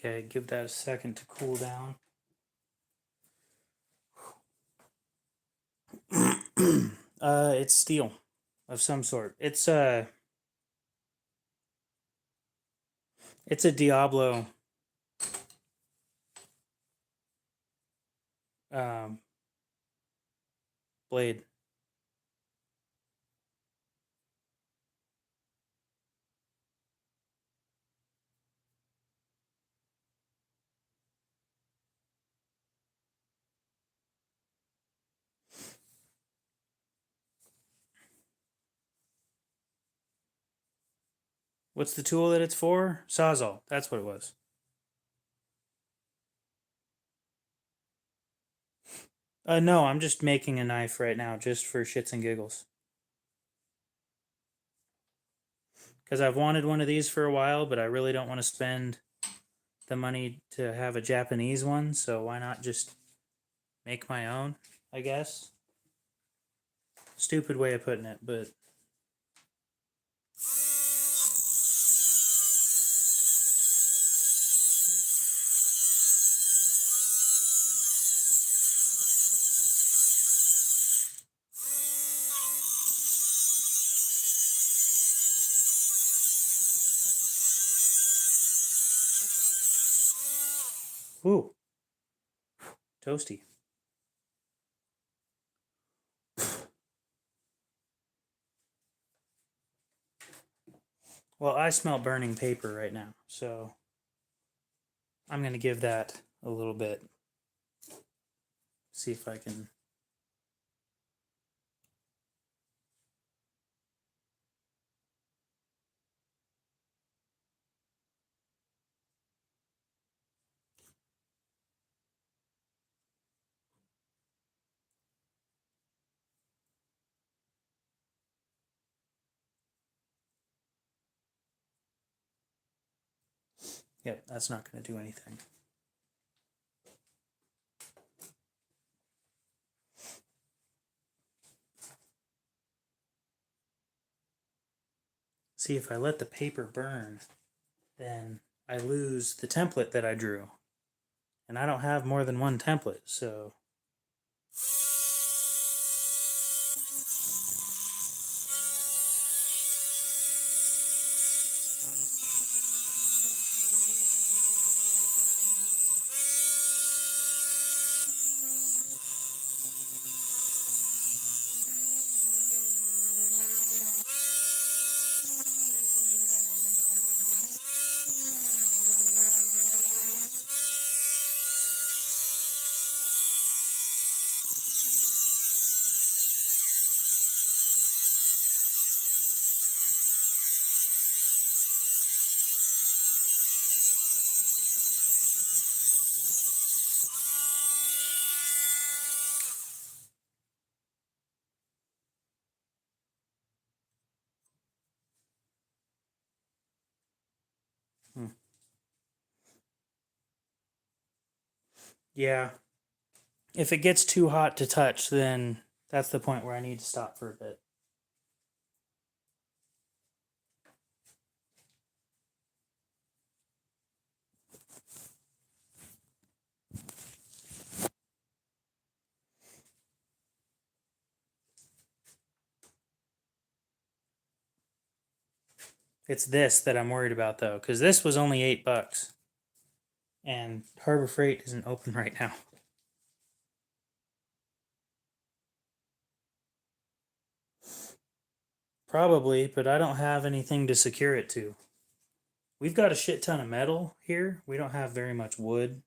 Okay, give that a second to cool down. It's steel of some sort. It's a Diablo um, blade. What's the tool that it's for? Sawzall. That's what it was. No, I'm just making a knife right now, just for shits and giggles. because I've wanted one of these for a while, but I really don't want to spend the money to have a Japanese one, so why not just make my own, I guess. Stupid way of putting it, but ooh, toasty. Well, I smell burning paper right now, so I'm going to give that a little bit. See if I can. Yep, that's not going to do anything. See, if I let the paper burn, then I lose the template that I drew. And I don't have more than one template, so. Yeah. If it gets too hot to touch, then that's the point where I need to stop for a bit. It's this that I'm worried about, though, because this was only $8, and Harbor Freight isn't open right now. Probably, but I don't have anything to secure it to. We've got a shit ton of metal here. We don't have very much wood.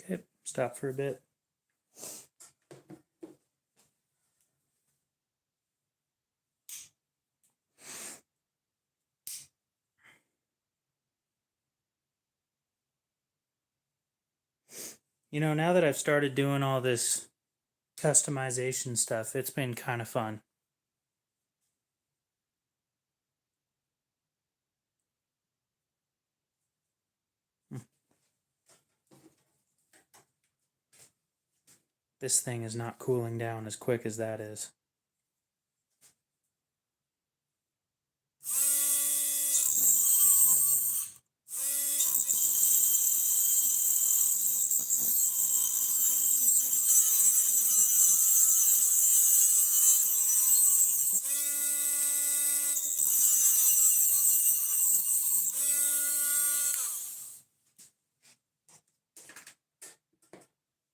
Okay, stop for a bit. You know, now that I've started doing all this customization stuff, it's been kind of fun. This thing is not cooling down as quick as that is.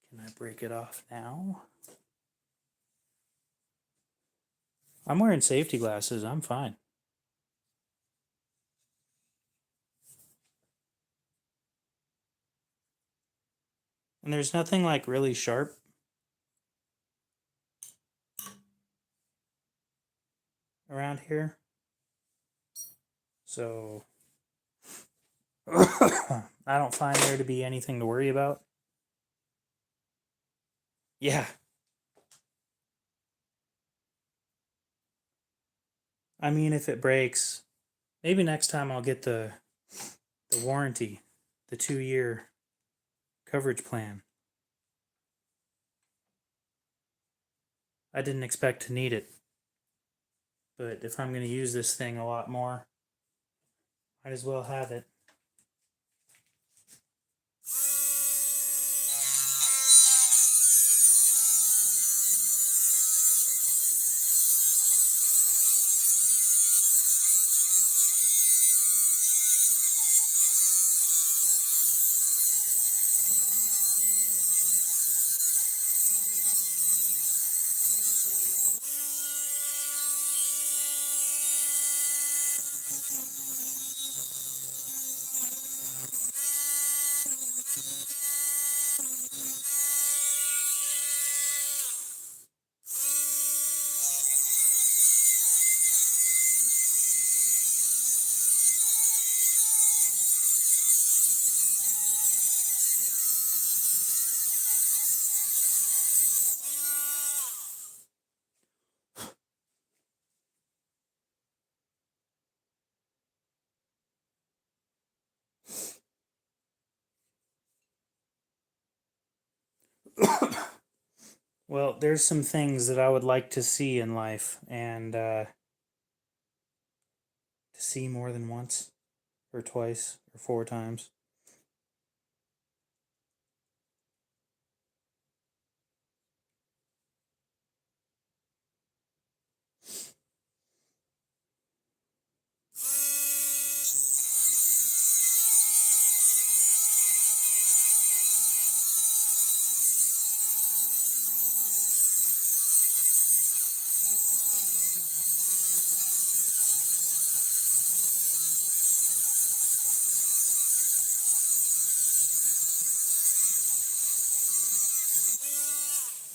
Can I break it off now? I'm wearing safety glasses. I'm fine. And there's nothing like really sharp around here. So I don't find there to be anything to worry about. Yeah. I mean, if it breaks, maybe next time I'll get the warranty, the 2-year coverage plan. I didn't expect to need it, but if I'm going to use this thing a lot more, might as well have it. Well, there's some things that I would like to see in life, and to see more than once, or twice, or 4 times.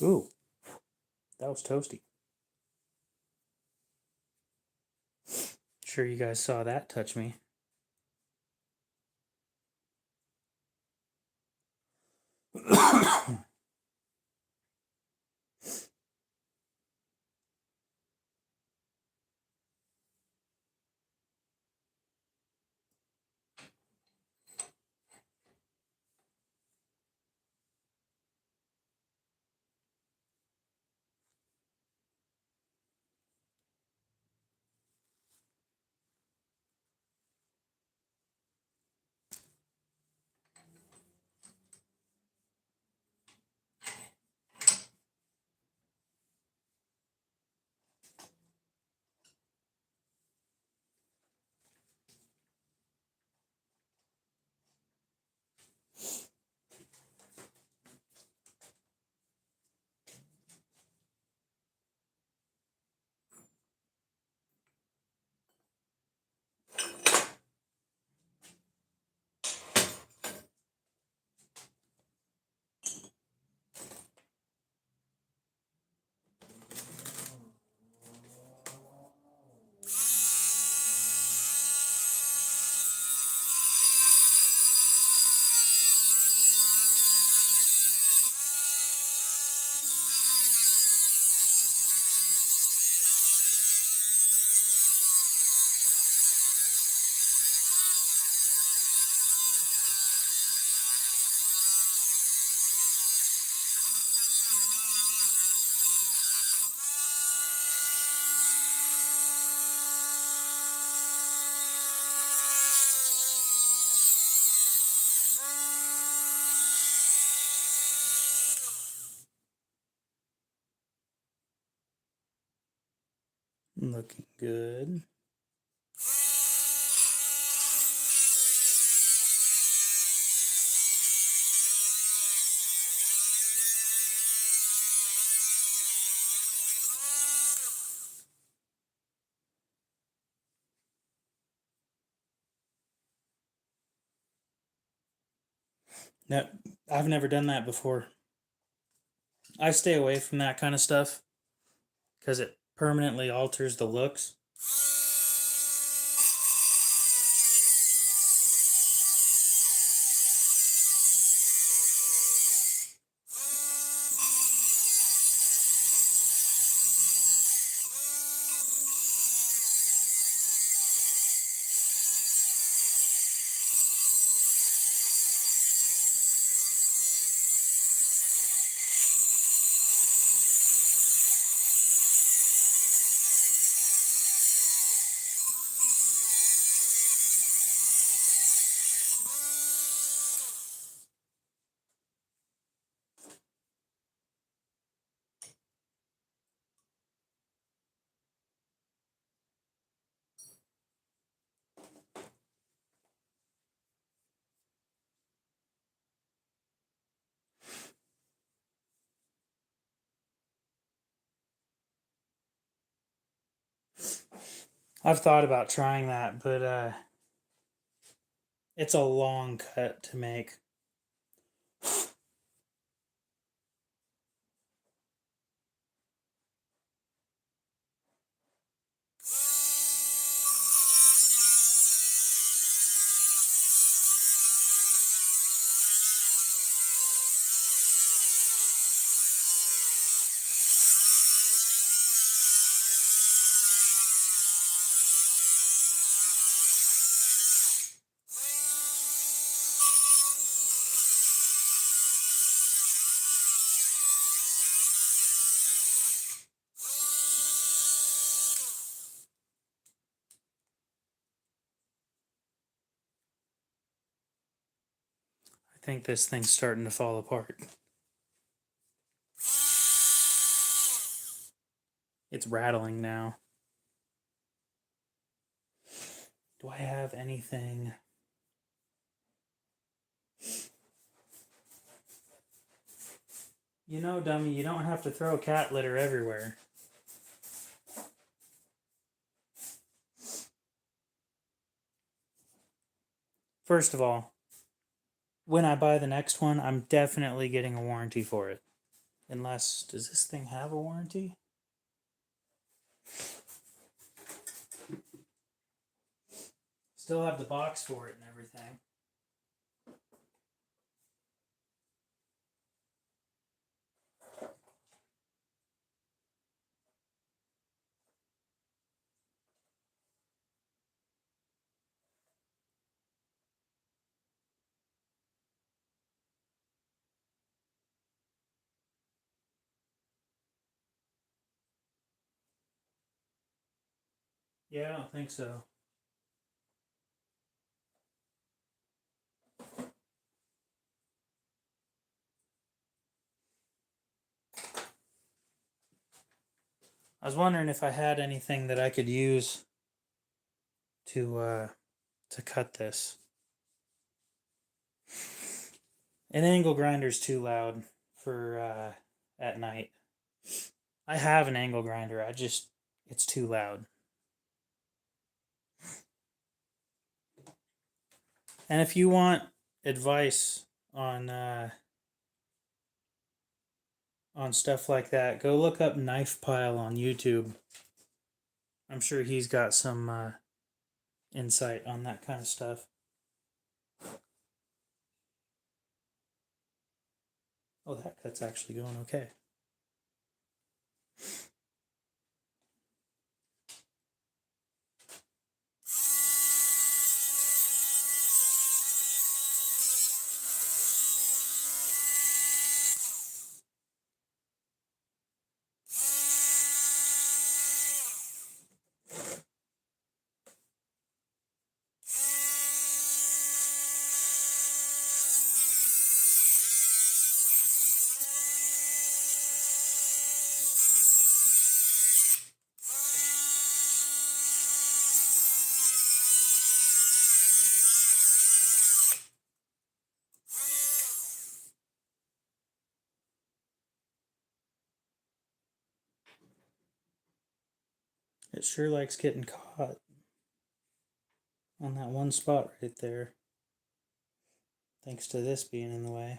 Ooh, that was toasty. Sure you guys saw that touch me. Looking good. No, I've never done that before. I stay away from that kind of stuff because it permanently alters the looks. I've thought about trying that, but it's a long cut to make. I think this thing's starting to fall apart. It's rattling now. Do I have anything? You know, dummy, you don't have to throw cat litter everywhere. First of all, when I buy the next one, I'm definitely getting a warranty for it. Unless, does this thing have a warranty? Still have the box for it and everything. Yeah, I don't think so. I was wondering if I had anything that I could use to cut this. An angle grinder's too loud for at night. I have an angle grinder. It's too loud. And if you want advice on stuff like that, go look up Knife Pile on YouTube. I'm sure he's got some insight on that kind of stuff. Oh, that cut's actually going okay. It sure likes getting caught on that one spot right there, thanks to this being in the way.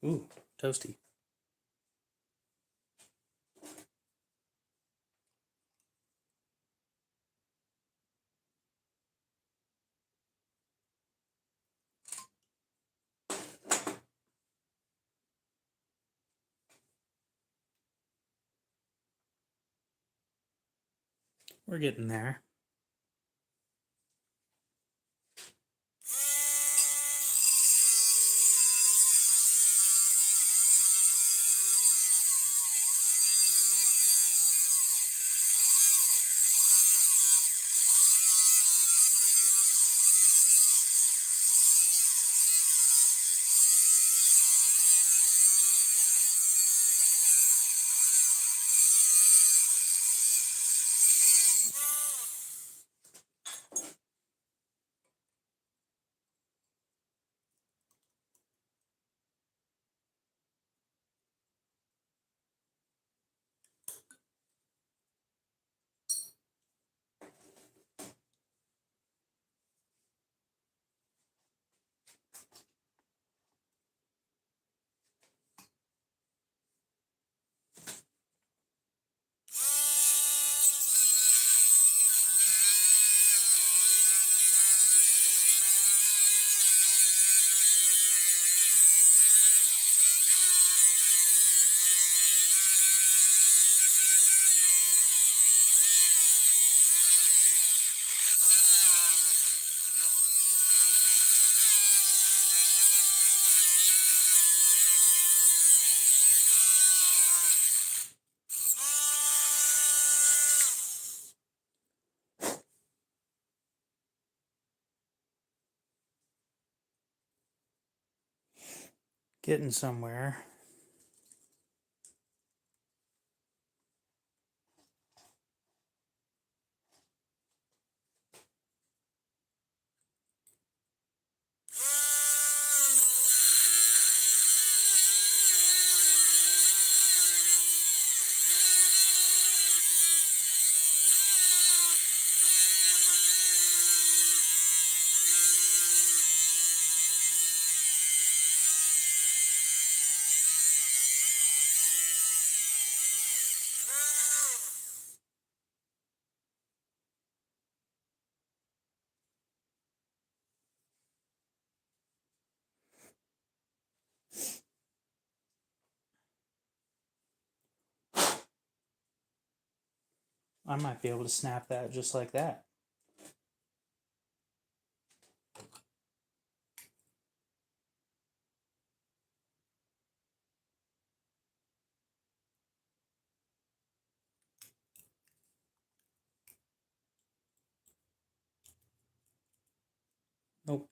Ooh, toasty. We're getting there. Getting somewhere. I might be able to snap that just like that. Nope.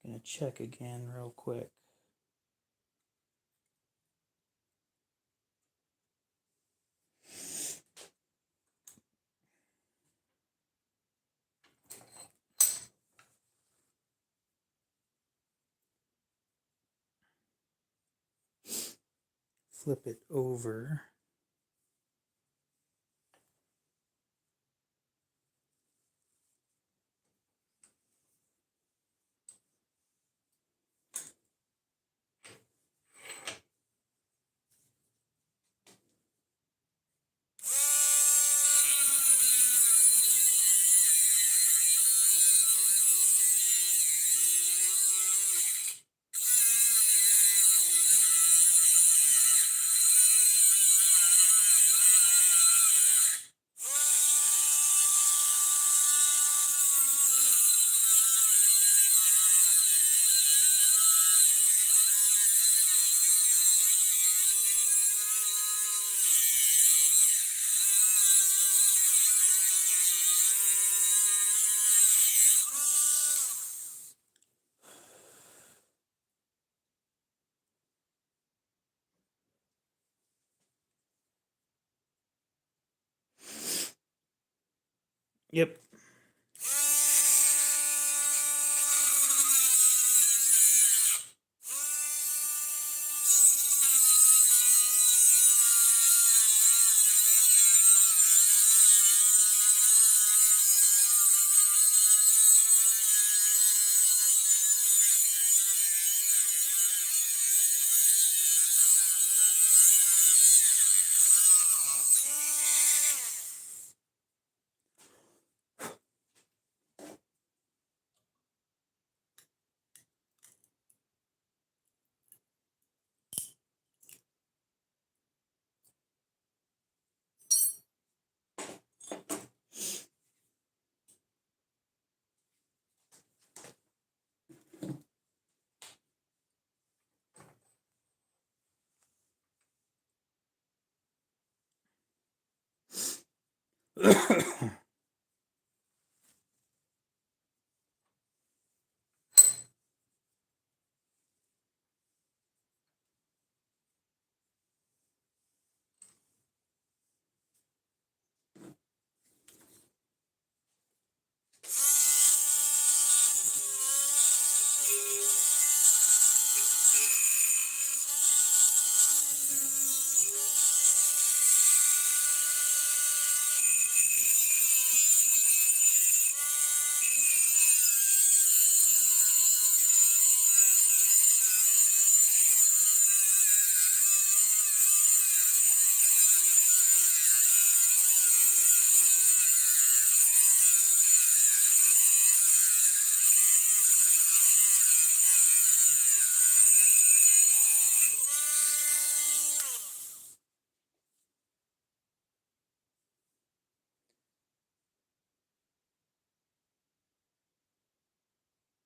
Gonna check again real quick. Flip it over. Yep.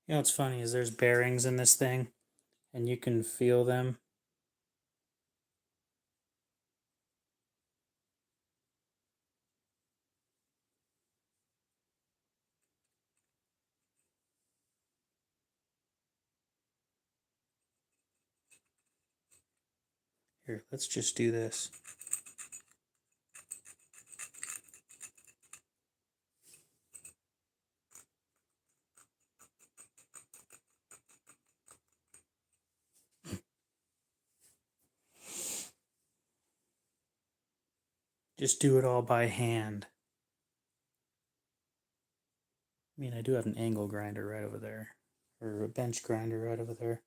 You know what's funny is there's bearings in this thing, and you can feel them. Here, let's just do this. Just do it all by hand. I mean, I do have an angle grinder right over there, or a bench grinder right over there.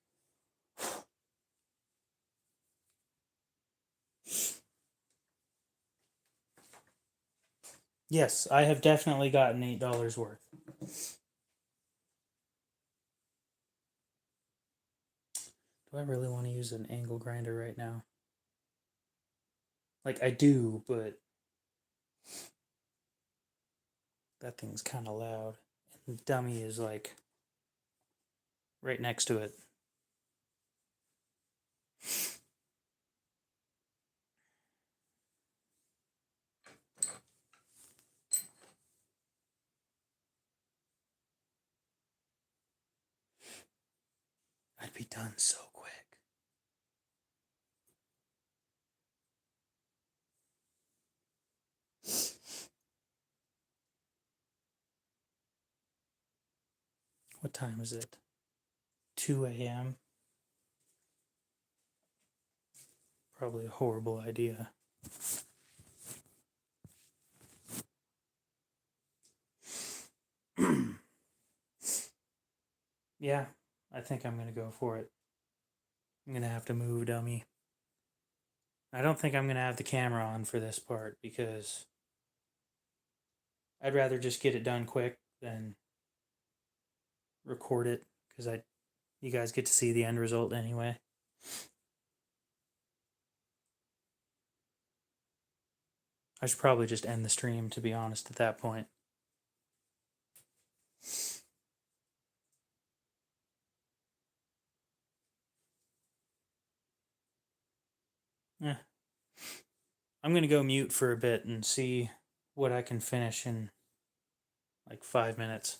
Yes, I have definitely gotten $8 worth. Do I really want to use an angle grinder right now? Like, I do, but that thing's kind of loud. And the dummy is like right next to it. I'd be done so quick. What time is it? 2 a.m. Probably a horrible idea. Yeah, I think I'm going to go for it. I'm going to have to move dummy. I don't think I'm going to have the camera on for this part because I'd rather just get it done quick than record it because you guys get to see the end result anyway. I should probably just end the stream, to be honest, at that point. Yeah. I'm going to go mute for a bit and see what I can finish in like 5 minutes.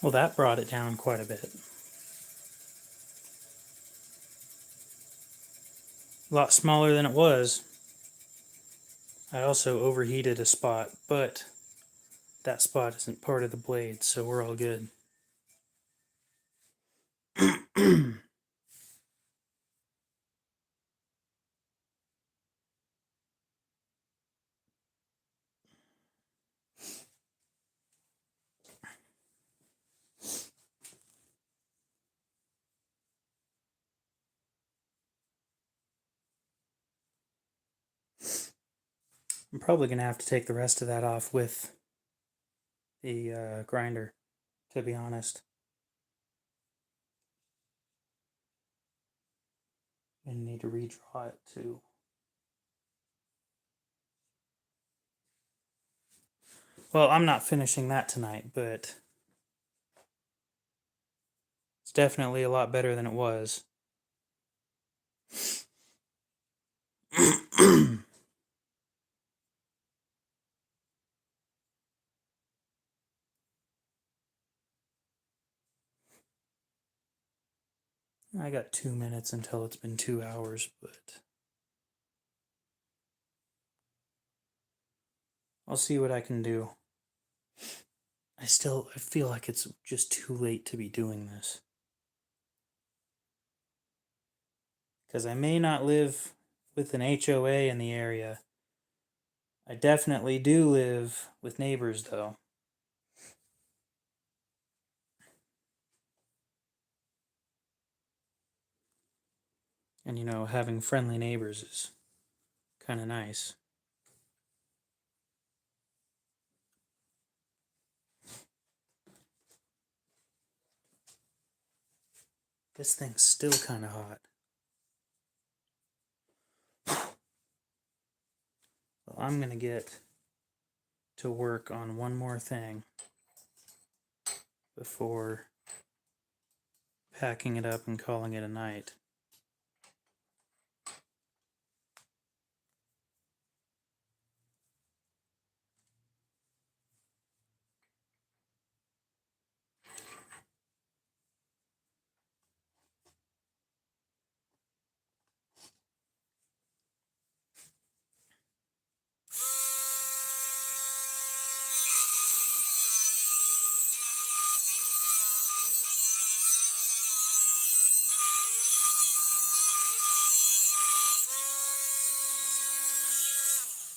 Well, that brought it down quite a bit. A lot smaller than it was. I also overheated a spot, but that spot isn't part of the blade, so we're all good. I'm probably going to have to take the rest of that off with the grinder, to be honest. And need to redraw it too. Well, I'm not finishing that tonight, but it's definitely a lot better than it was. I got 2 minutes until it's been 2 hours, but I'll see what I can do. I feel like it's just too late to be doing this. Because I may not live with an HOA in the area. I definitely do live with neighbors, though. And you know, having friendly neighbors is kind of nice. This thing's still kind of hot. Well, I'm going to get to work on one more thing before packing it up and calling it a night.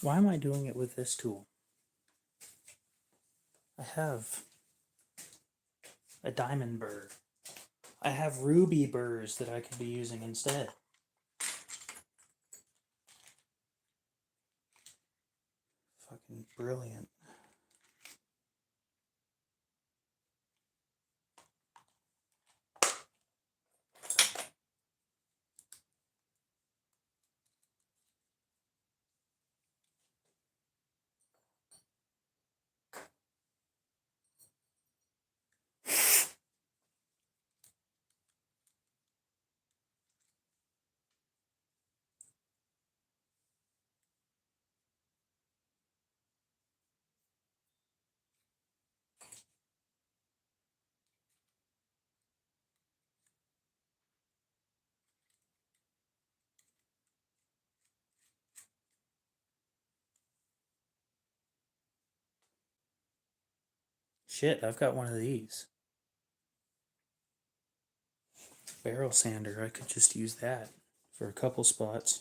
Why am I doing it with this tool? I have a diamond burr. I have ruby burrs that I could be using instead. Fucking brilliant. Shit, I've got one of these. Barrel sander, I could just use that for a couple spots.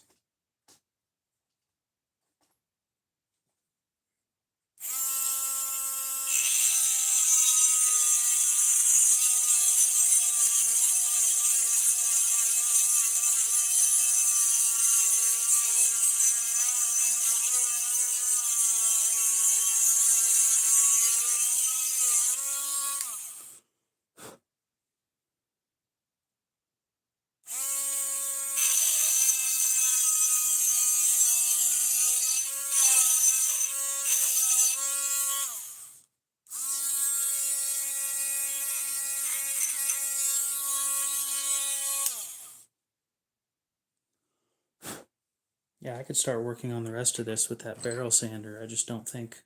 Yeah, I could start working on the rest of this with that barrel sander. I just don't think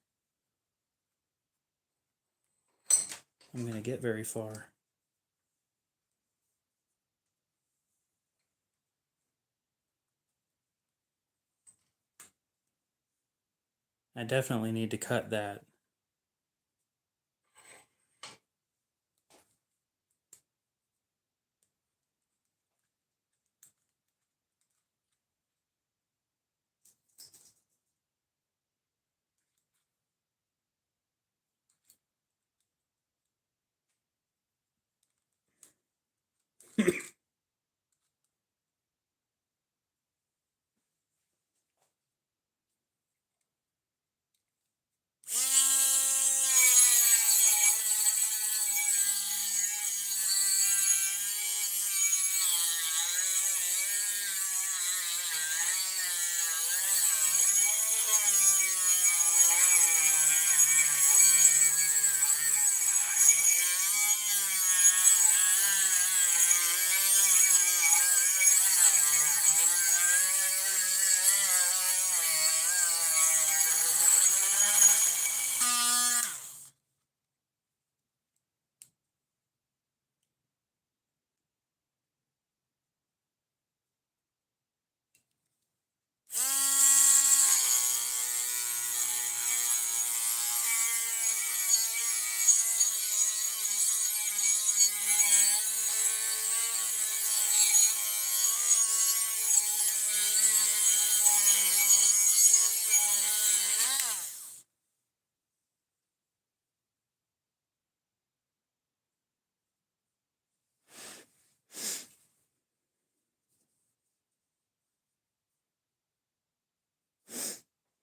I'm going to get very far. I definitely need to cut that.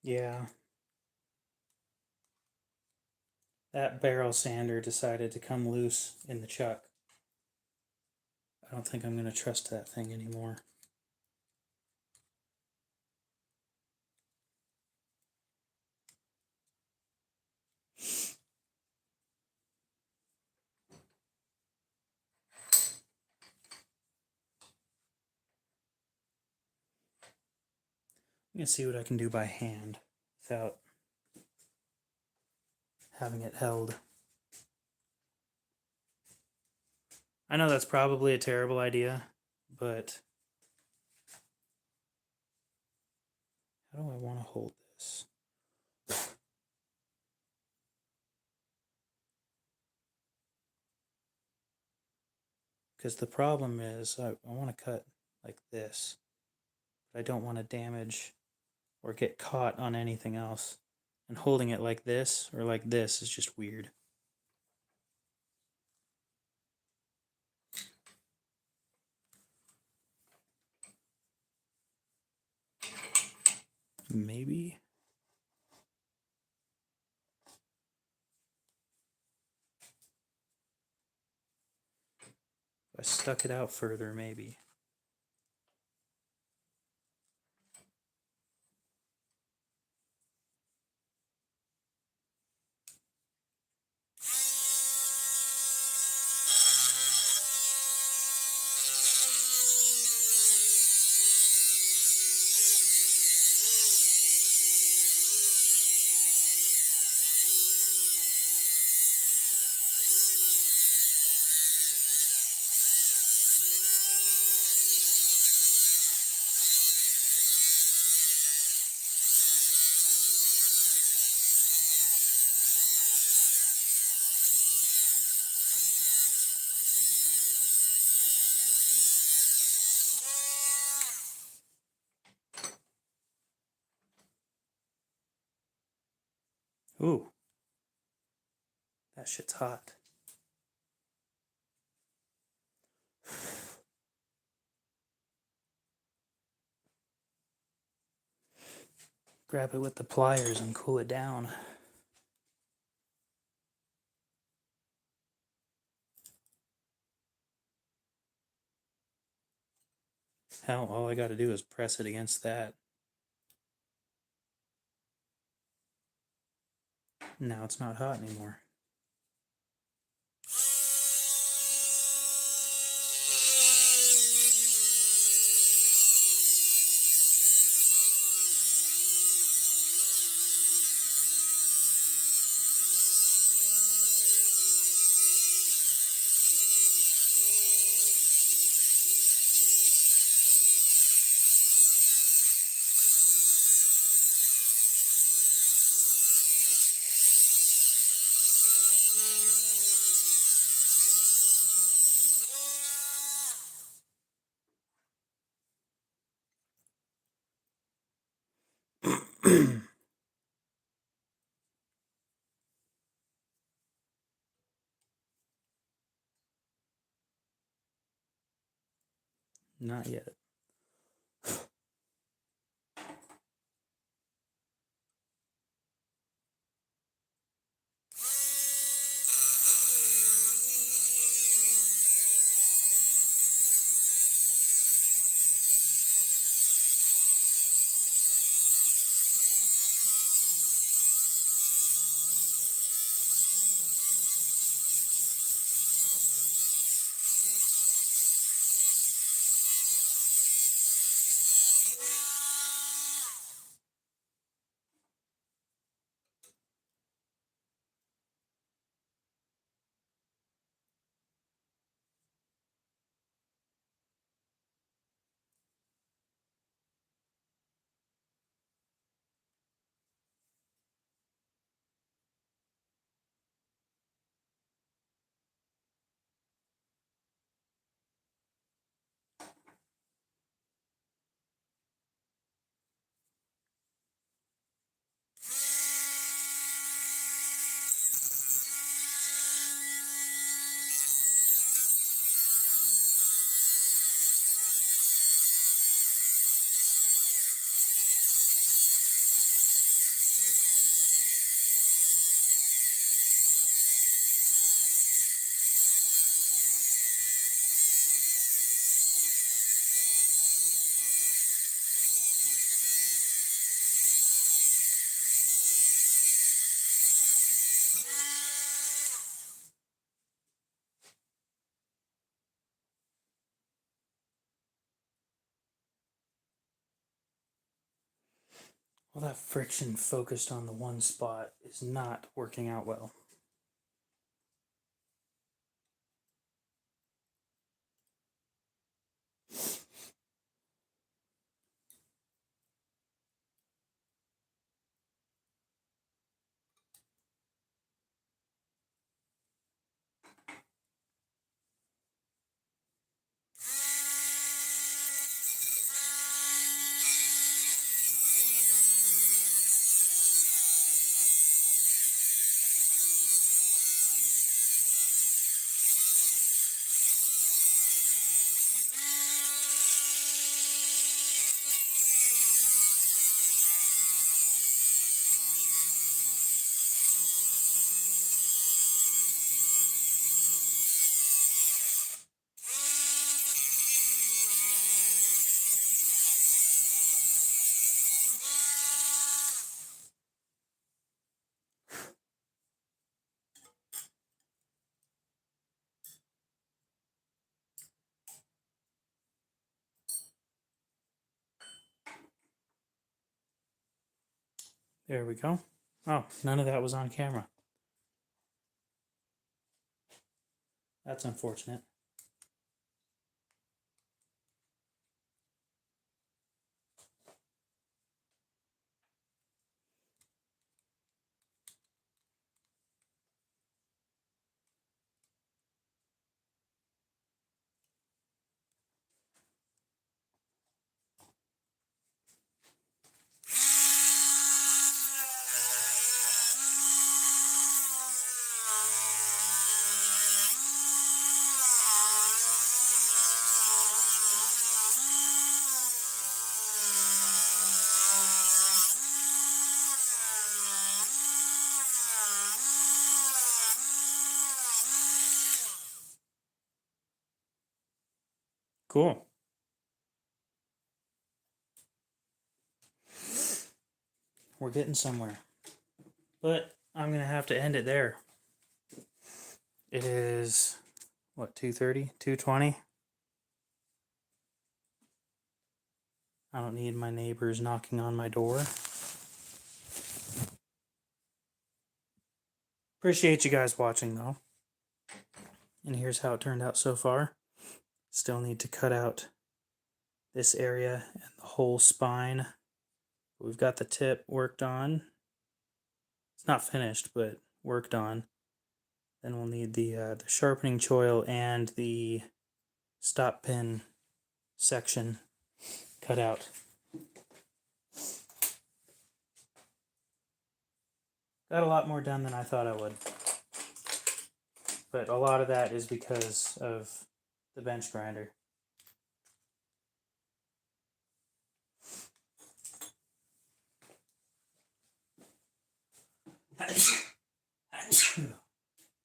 Yeah. That barrel sander decided to come loose in the chuck. I don't think I'm going to trust that thing anymore. I'm going to see what I can do by hand without having it held. I know that's probably a terrible idea, but how do I want to hold this? Because the problem is I want to cut like this, but I don't want to damage or get caught on anything else. And holding it like this or like this is just weird. Maybe. If I stuck it out further, maybe. Ooh, that shit's hot. Grab it with the pliers and cool it down. Hell, all I got to do is press it against that. Now it's not hot anymore. Not yet. Well, that friction focused on the one spot is not working out well. There we go. Oh, none of that was on camera. That's unfortunate. Cool. We're getting somewhere. But I'm going to have to end it there. It is, what, 2:30? 2:20? I don't need my neighbors knocking on my door. Appreciate you guys watching, though. And here's how it turned out so far. Still need to cut out this area and the whole spine. We've got the tip worked on. It's not finished, but worked on. Then we'll need the sharpening choil and the stop pin section cut out. Got a lot more done than I thought I would. But a lot of that is because of the bench grinder.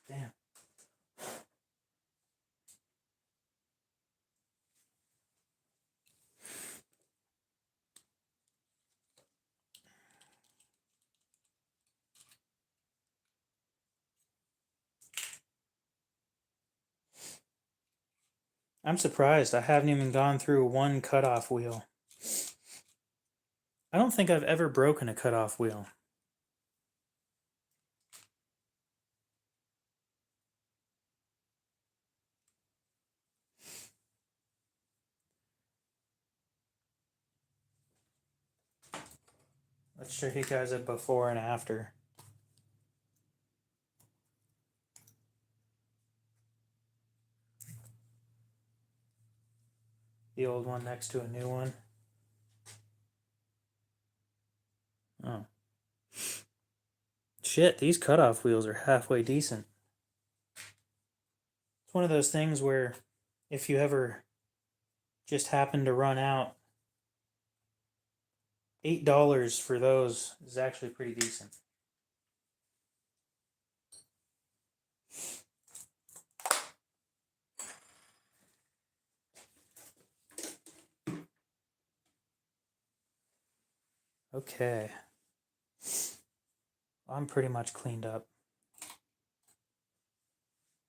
Damn. I'm surprised I haven't even gone through one cutoff wheel. I don't think I've ever broken a cutoff wheel. Let's show you guys a before and after. The old one next to a new one. Oh. Shit, these cutoff wheels are halfway decent. It's one of those things where if you ever just happen to run out, $8 for those is actually pretty decent. Okay. I'm pretty much cleaned up.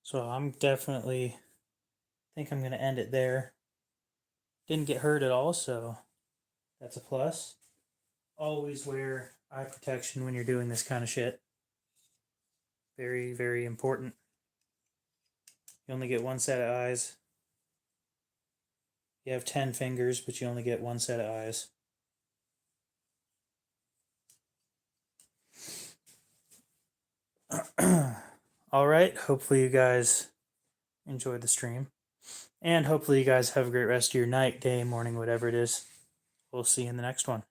So I'm definitely think I'm going to end it there. Didn't get hurt at all, so that's a plus. Always wear eye protection when you're doing this kind of shit. Very, very important. You only get one set of eyes. You have 10 fingers, but you only get one set of eyes. All right, hopefully you guys enjoyed the stream. And hopefully you guys have a great rest of your night, day, morning, whatever it is. We'll see you in the next one.